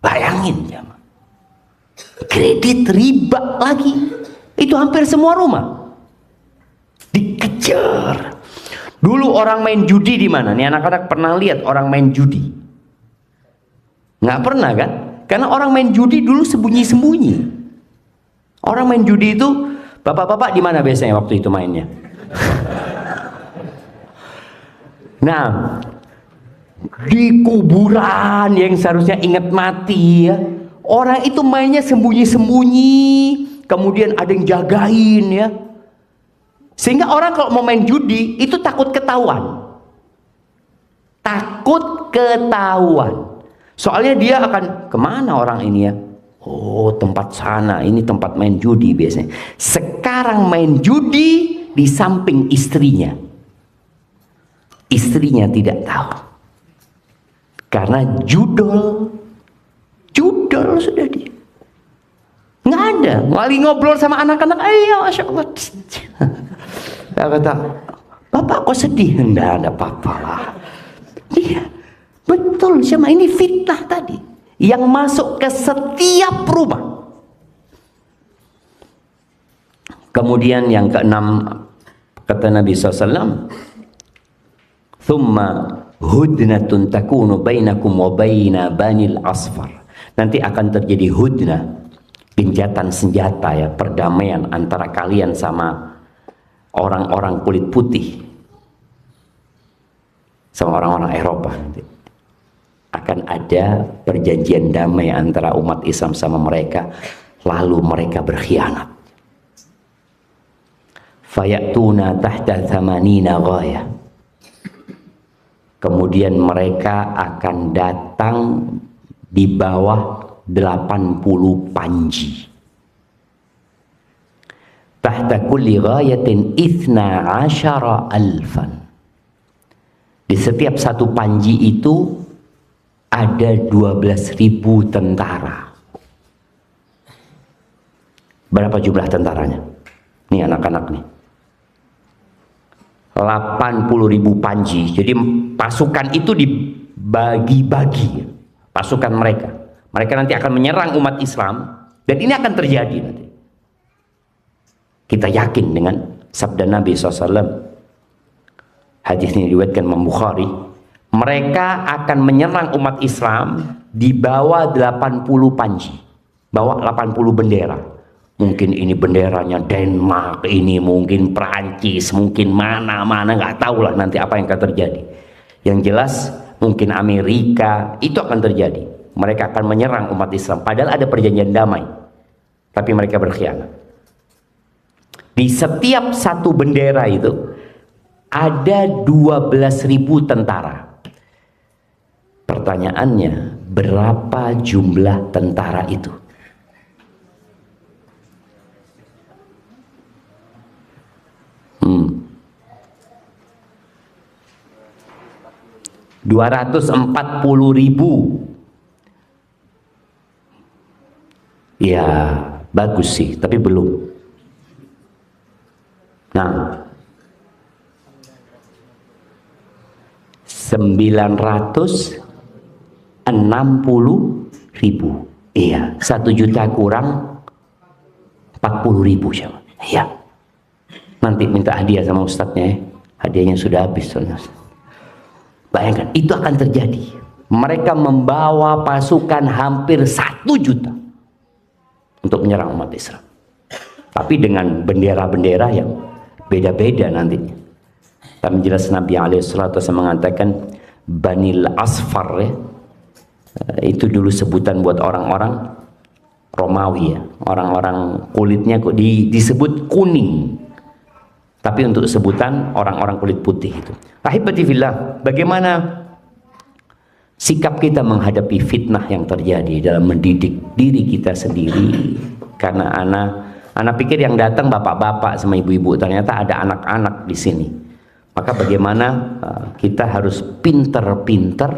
Bayangin ya, kredit riba lagi. Itu hampir semua rumah dikejar. Dulu orang main judi di mana? Nih anak-anak pernah lihat orang main judi? Nggak pernah kan? Karena orang main judi dulu sembunyi-sembunyi. Orang main judi itu, bapak-bapak di mana biasanya waktu itu mainnya? Nah, di kuburan yang seharusnya ingat mati ya, orang itu mainnya sembunyi-sembunyi, kemudian ada yang jagain ya. Sehingga orang kalau mau main judi itu takut ketahuan. Takut ketahuan. Soalnya dia akan kemana orang ini ya? Oh, tempat sana, ini tempat main judi biasanya. Sekarang main judi di samping istrinya. Istrinya tidak tahu. Karena judol sudah dia. Nggak ada. Lagi ngobrol sama anak-anak, ayo Masya Allah. Dia kata, Bapak kok sedih? Enggak ada apa-apa lah. Iya, betul sama ini fitnah tadi yang masuk ke setiap rumah. Kemudian yang keenam, kata Nabi SAW, thumma hudnatun takunu bainakum wa baina banil asfar. Nanti akan terjadi hudnah, gencatan senjata ya, perdamaian antara kalian sama orang-orang kulit putih, sama orang-orang Eropa. Nanti akan ada perjanjian damai antara umat Islam sama mereka, lalu mereka berkhianat. Fayatuna tahta thamanina ghaya. Kemudian mereka akan datang di bawah 80 panji. Tahta kulli ghayatin 12 alfan. Di setiap satu panji itu ada 12.000 tentara. Berapa jumlah tentaranya? Nih anak-anak nih. 80.000 panji. Jadi pasukan itu dibagi-bagi. Pasukan mereka. Mereka nanti akan menyerang umat Islam. Dan ini akan terjadi nanti. Kita yakin dengan sabda Nabi SAW. Hadis ini diriwayatkan Imam Bukhari. Mereka akan menyerang umat Islam di bawah 80 panji. Bawa 80 bendera. Mungkin ini benderanya Denmark, ini mungkin Perancis, mungkin mana-mana, nggak tahu lah nanti apa yang akan terjadi. Yang jelas mungkin Amerika, itu akan terjadi. Mereka akan menyerang umat Islam. Padahal ada perjanjian damai. Tapi mereka berkhianat. Di setiap satu bendera itu ada 12.000 tentara. Pertanyaannya, berapa jumlah tentara itu? Hmm. 240.000. Ya, bagus sih, tapi belum. Nah, 960.000. Iya, 1 juta kurang 40.000 siapa? Iya. Nanti minta hadiah sama ustadznya ya. Hadiahnya sudah habis soalnya. Bayangkan, itu akan terjadi. Mereka membawa pasukan hampir 1 juta untuk menyerang umat Islam. Tapi dengan bendera-bendera yang beda-beda nantinya. Dan jelas Nabi SAW mengatakan Banil Asfar ya. Itu dulu sebutan buat orang-orang Romawi ya. Orang-orang kulitnya kok disebut kuning. Tapi untuk sebutan orang-orang kulit putih itu. Ahibati fillah, bagaimana sikap kita menghadapi fitnah yang terjadi dalam mendidik diri kita sendiri? Karena anak pikir yang datang bapak-bapak sama ibu-ibu, ternyata ada anak-anak di sini. Maka bagaimana kita harus pinter-pinter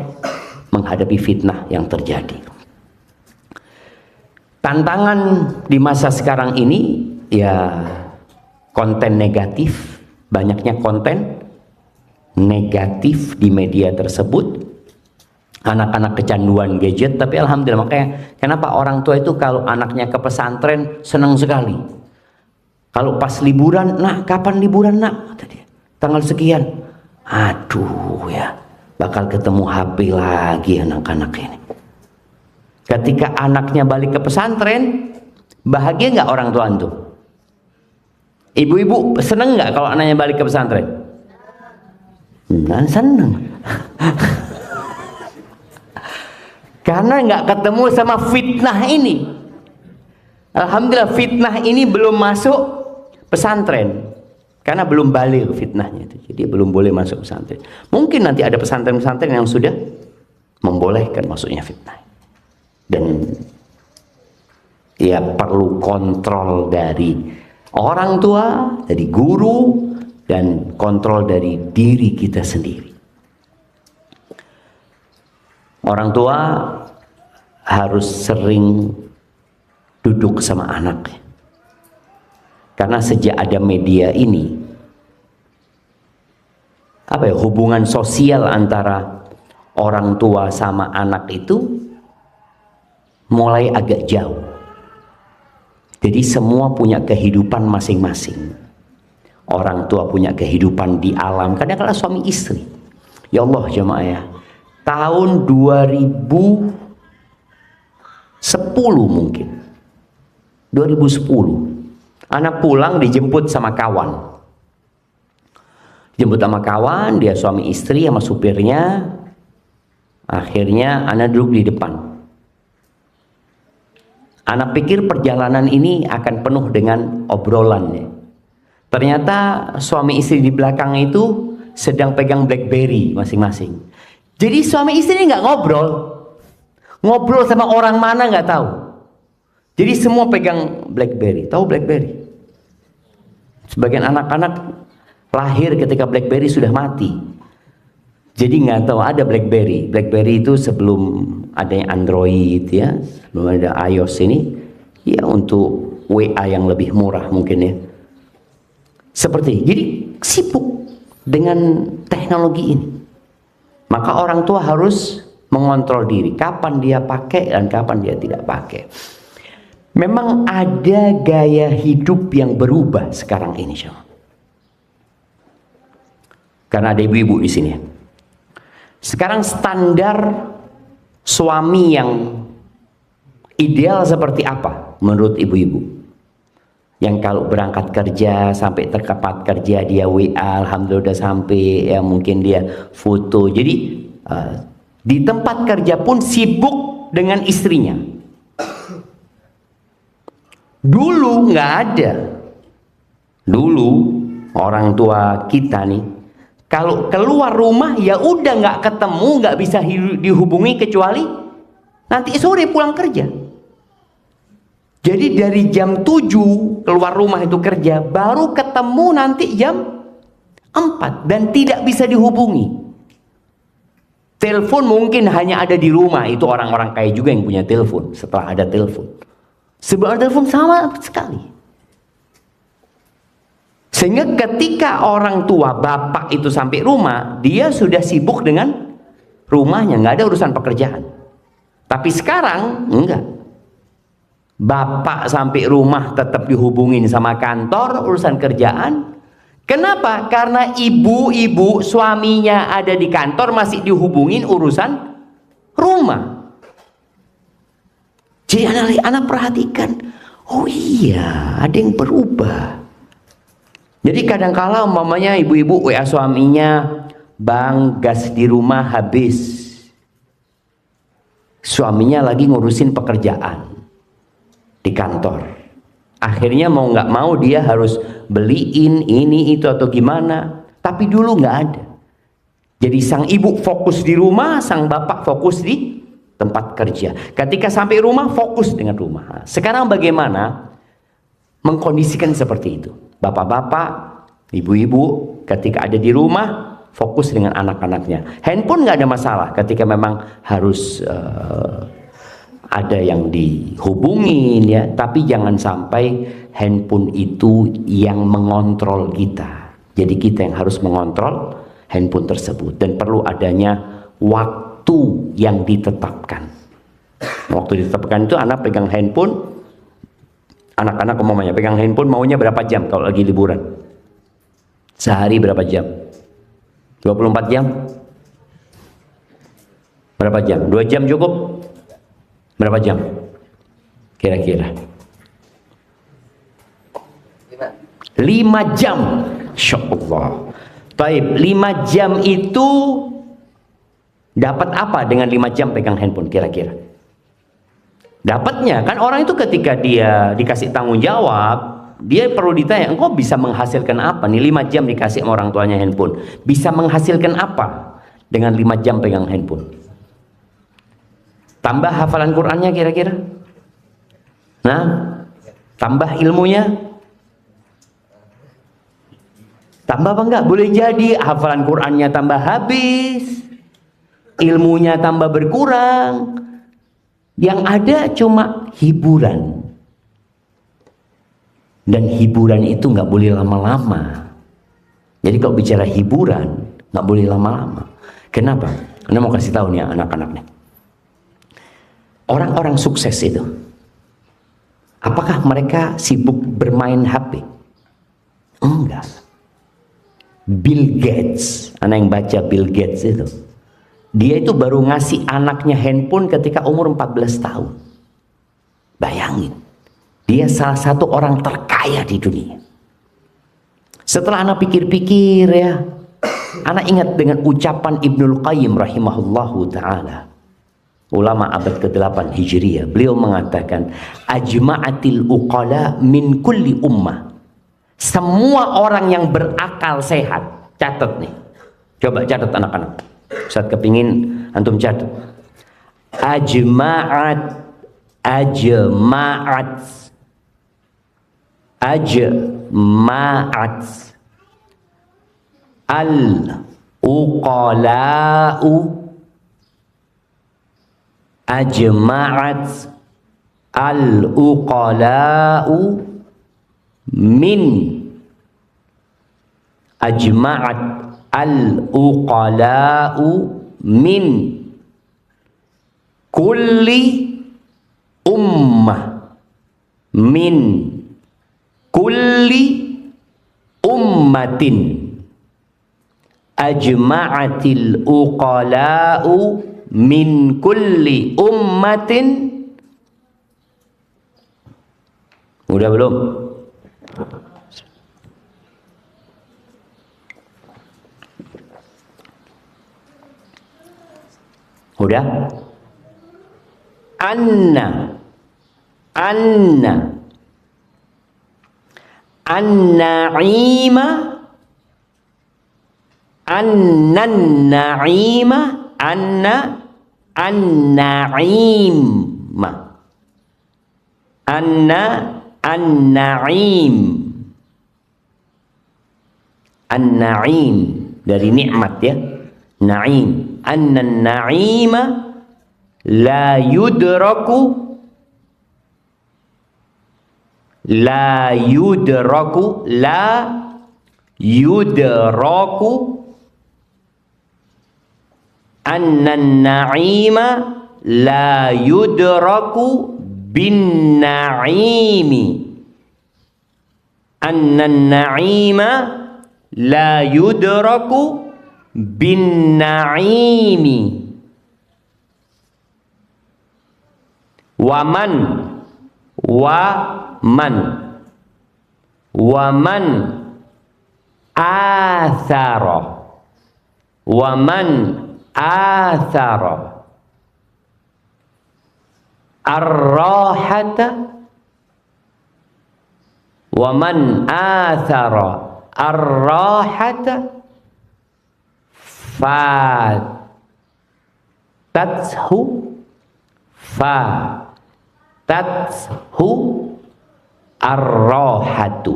menghadapi fitnah yang terjadi. Tantangan di masa sekarang ini ya konten negatif, banyaknya konten negatif di media tersebut. Anak-anak kecanduan gadget, tapi alhamdulillah, makanya kenapa orang tua itu kalau anaknya ke pesantren senang sekali. Kalau pas liburan, nak kapan liburan nak? Kata dia, tanggal sekian. Aduh ya, bakal ketemu HP lagi anak-anak ini. Ketika anaknya balik ke pesantren, bahagia nggak orang tua antum? Ibu-ibu seneng nggak kalau anaknya balik ke pesantren? Nah, seneng. Karena nggak ketemu sama fitnah ini. Alhamdulillah fitnah ini belum masuk pesantren. Karena belum balik fitnahnya itu. Jadi belum boleh masuk pesantren. Mungkin nanti ada pesantren-pesantren yang sudah membolehkan masuknya fitnah. Dan ya perlu kontrol dari orang tua, dari guru, dan kontrol dari diri kita sendiri. Orang tua harus sering duduk sama anaknya. Karena sejak ada media ini, hubungan sosial antara orang tua sama anak itu mulai agak jauh. Jadi semua punya kehidupan masing-masing. Orang tua punya kehidupan di alam. Kadang-kadang suami istri. Ya Allah jemaah ya. Tahun 2010 mungkin. 2010. Anak pulang dijemput sama kawan. Dijemput sama kawan, dia suami istri sama supirnya. Akhirnya anak duduk di depan. Anak pikir perjalanan ini akan penuh dengan obrolan. Ternyata suami istri di belakang itu sedang pegang BlackBerry masing-masing. Jadi suami istri ini nggak ngobrol. Ngobrol sama orang mana nggak tahu. Jadi semua pegang BlackBerry. Tahu BlackBerry? Sebagian anak-anak lahir ketika BlackBerry sudah mati. Jadi nggak tahu ada BlackBerry. BlackBerry itu sebelum adanya Android ya, sebelum ada iOS ini, ya untuk WA yang lebih murah mungkin ya. Seperti jadi sibuk dengan teknologi ini. Maka orang tua harus mengontrol diri, kapan dia pakai dan kapan dia tidak pakai. Memang ada gaya hidup yang berubah sekarang ini, karena ada ibu-ibu di sini. Sekarang standar suami yang ideal seperti apa menurut ibu-ibu? Yang kalau berangkat kerja sampai terkepat kerja dia WA, alhamdulillah udah sampai, ya mungkin dia foto. Jadi di tempat kerja pun sibuk dengan istrinya. Dulu nggak ada. Dulu orang tua kita nih, kalau keluar rumah ya udah nggak ketemu, nggak bisa dihubungi kecuali nanti sore pulang kerja. Jadi dari jam 7 keluar rumah itu kerja, baru ketemu nanti jam 4 dan tidak bisa dihubungi. Telepon mungkin hanya ada di rumah, itu orang-orang kaya juga yang punya telepon setelah ada telepon. Sebab telepon sama sekali. Sehingga ketika orang tua bapak itu sampai rumah, dia sudah sibuk dengan rumahnya, nggak ada urusan pekerjaan. Tapi sekarang enggak. Bapak sampai rumah tetap dihubungin sama kantor, urusan kerjaan. Kenapa? Karena ibu-ibu suaminya ada di kantor masih dihubungin urusan rumah. Jadi anak perhatikan, oh iya, ada yang berubah. Jadi kadang-kala umpamanya ibu-ibu WA suaminya, "Bang, gas di rumah habis." Suaminya lagi ngurusin pekerjaan di kantor. Akhirnya mau nggak mau dia harus beliin ini itu atau gimana. Tapi dulu nggak ada. Jadi sang ibu fokus di rumah, sang bapak fokus di tempat kerja. Ketika sampai rumah fokus dengan rumah. Sekarang bagaimana mengkondisikan seperti itu? Bapak-bapak, ibu-ibu ketika ada di rumah fokus dengan anak-anaknya. Handphone nggak ada masalah ketika memang harus ada yang dihubungin ya, tapi jangan sampai handphone itu yang mengontrol kita. Jadi kita yang harus mengontrol handphone tersebut, dan perlu adanya waktu yang ditetapkan. Waktu ditetapkan itu anak pegang handphone, anak-anak umumnya pegang handphone maunya berapa jam kalau lagi liburan? Sehari berapa jam? 24 jam? Berapa jam? 2 jam cukup? Berapa jam? Kira-kira 5 jam. Insyaallah. Baik, 5 jam itu dapat apa dengan 5 jam pegang handphone kira-kira? Dapatnya kan orang itu ketika dia dikasih tanggung jawab, dia perlu ditanya, engkau bisa menghasilkan apa nih 5 jam dikasih sama orang tuanya handphone? Bisa menghasilkan apa dengan 5 jam pegang handphone? Tambah hafalan Qur'annya kira-kira? Nah, tambah ilmunya? Tambah apa enggak? Boleh jadi hafalan Qur'annya tambah habis, ilmunya tambah berkurang. Yang ada cuma hiburan. Dan hiburan itu nggak boleh lama-lama. Jadi kalau bicara hiburan nggak boleh lama-lama. Kenapa? Anda mau kasih tahu nih anak-anak nih. Orang-orang sukses itu, apakah mereka sibuk bermain HP? Enggak. Bill Gates, anak yang baca Bill Gates itu, dia itu baru ngasih anaknya handphone ketika umur 14 tahun. Bayangin, dia salah satu orang terkaya di dunia. Setelah anak pikir-pikir ya, anak ingat dengan ucapan Ibnul Qayyim rahimahullahu ta'ala, ulama abad ke-8 Hijriyah. Beliau mengatakan, ajma'atil uqala min kulli ummah. Semua orang yang berakal sehat, catat nih. Coba catat anak-anak. Ustaz kepingin antum catat. Ajma'at al-uqala'u, ajma'at al-uqala'u min, ajma'at al-uqala'u min kulli ummah, min kulli ummatin, ajma'atil uqala'u min kulli ummatin. Udah belum? Udah? Anna an-na'ima, an-na'ima, an-na'ima, an-na'im, an-na'im dari nikmat ya, na'im. An-na'ima la yudraku, la yudraku, la yudraku, an-na'ima la yudraku bin na'imi, an-na'ima la yudraku bin na'imi waman athara ar-rahata waman athara ar-rahata fatathu ar-rahatu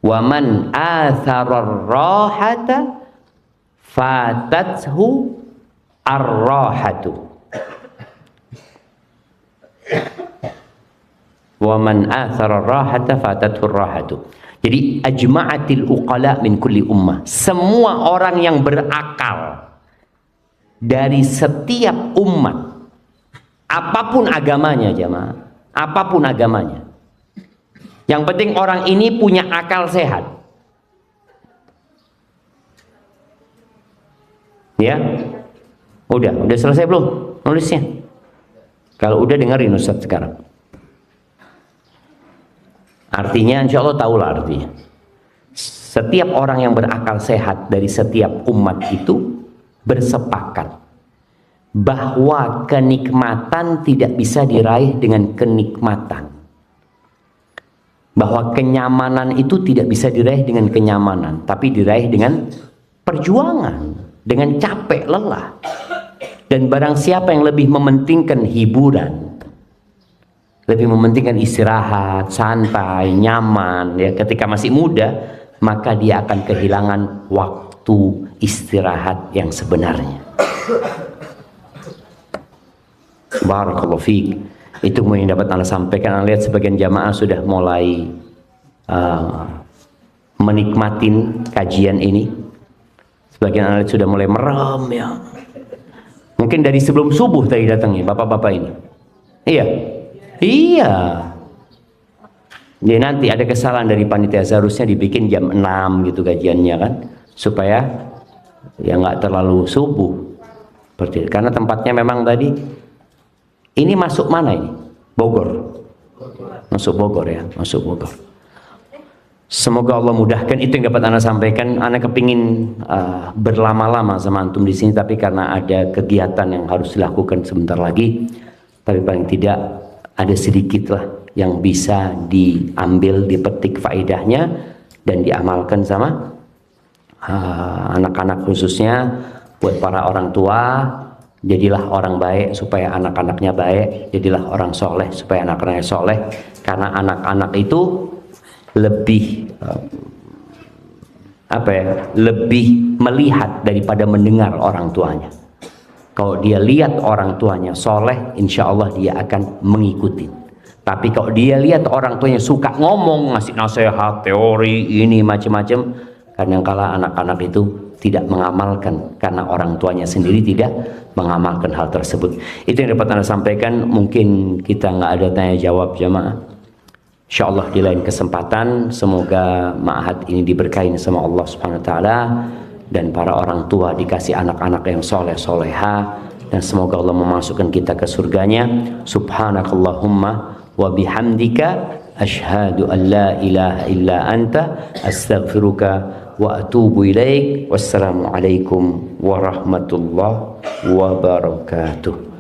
waman athara ar-rahata fatathu ar-rahatu waman athara ar-rahata fatathu ar-rahatu. Jadi ajma'atil uqala min kulli ummah, semua orang yang berakal dari setiap umat, apapun agamanya jemaah, apapun agamanya, yang penting orang ini punya akal sehat. Ya, udah selesai belum nulisnya? Kalau udah dengerin Ustaz sekarang. Artinya insya Allah tahulah artinya. Setiap orang yang berakal sehat dari setiap umat itu bersepakat bahwa kenikmatan tidak bisa diraih dengan kenikmatan. Bahwa kenyamanan itu tidak bisa diraih dengan kenyamanan, tapi diraih dengan perjuangan, dengan capek, lelah. Dan barang siapa yang lebih mementingkan hiburan, lebih mementingkan istirahat, santai, nyaman, ya ketika masih muda, maka dia akan kehilangan waktu istirahat yang sebenarnya. Barakallahu fiik. Itu yang dapat Anda sampaikan. Anda lihat sebagian jamaah sudah mulai menikmatin kajian ini. Sebagian Anda lihat sudah mulai merem ya. Mungkin dari sebelum subuh tadi datangnya bapak-bapak ini. Iya. Jadi nanti ada kesalahan dari panitia, seharusnya dibikin jam 6 gitu kajiannya kan, supaya ya nggak terlalu subuh. Karena tempatnya memang tadi ini masuk mana ini? Bogor. Masuk Bogor ya, masuk Bogor. Semoga Allah mudahkan. Itu yang dapat Anda sampaikan. Anda kepingin berlama-lama sama antum di sini, tapi karena ada kegiatan yang harus dilakukan sebentar lagi, tapi paling tidak ada sedikit lah yang bisa diambil, dipetik faedahnya dan diamalkan sama anak-anak, khususnya buat para orang tua. Jadilah orang baik supaya anak-anaknya baik, jadilah orang soleh supaya anak-anaknya soleh, karena anak-anak itu lebih lebih melihat daripada mendengar orang tuanya. Kalau dia lihat orang tuanya soleh, insya Allah dia akan mengikuti. Tapi kalau dia lihat orang tuanya suka ngomong, ngasih nasihat, teori, ini macam-macam, kadang-kala anak-anak itu tidak mengamalkan karena orang tuanya sendiri tidak mengamalkan hal tersebut. Itu yang dapat Anda sampaikan. Mungkin kita nggak ada tanya jawab jamaah. Insya Allah di lain kesempatan, semoga ma'had ini diberkahi sama Allah Subhanahu Wa Taala, dan para orang tua dikasih anak-anak yang soleh soleha, dan semoga Allah memasukkan kita ke surganya. Subhanakallahumma wa bihamdika asyhadu an la ilaha illa anta astaghfiruka wa atubu ilaik. Wassalamualaikum warahmatullahi wabarakatuh.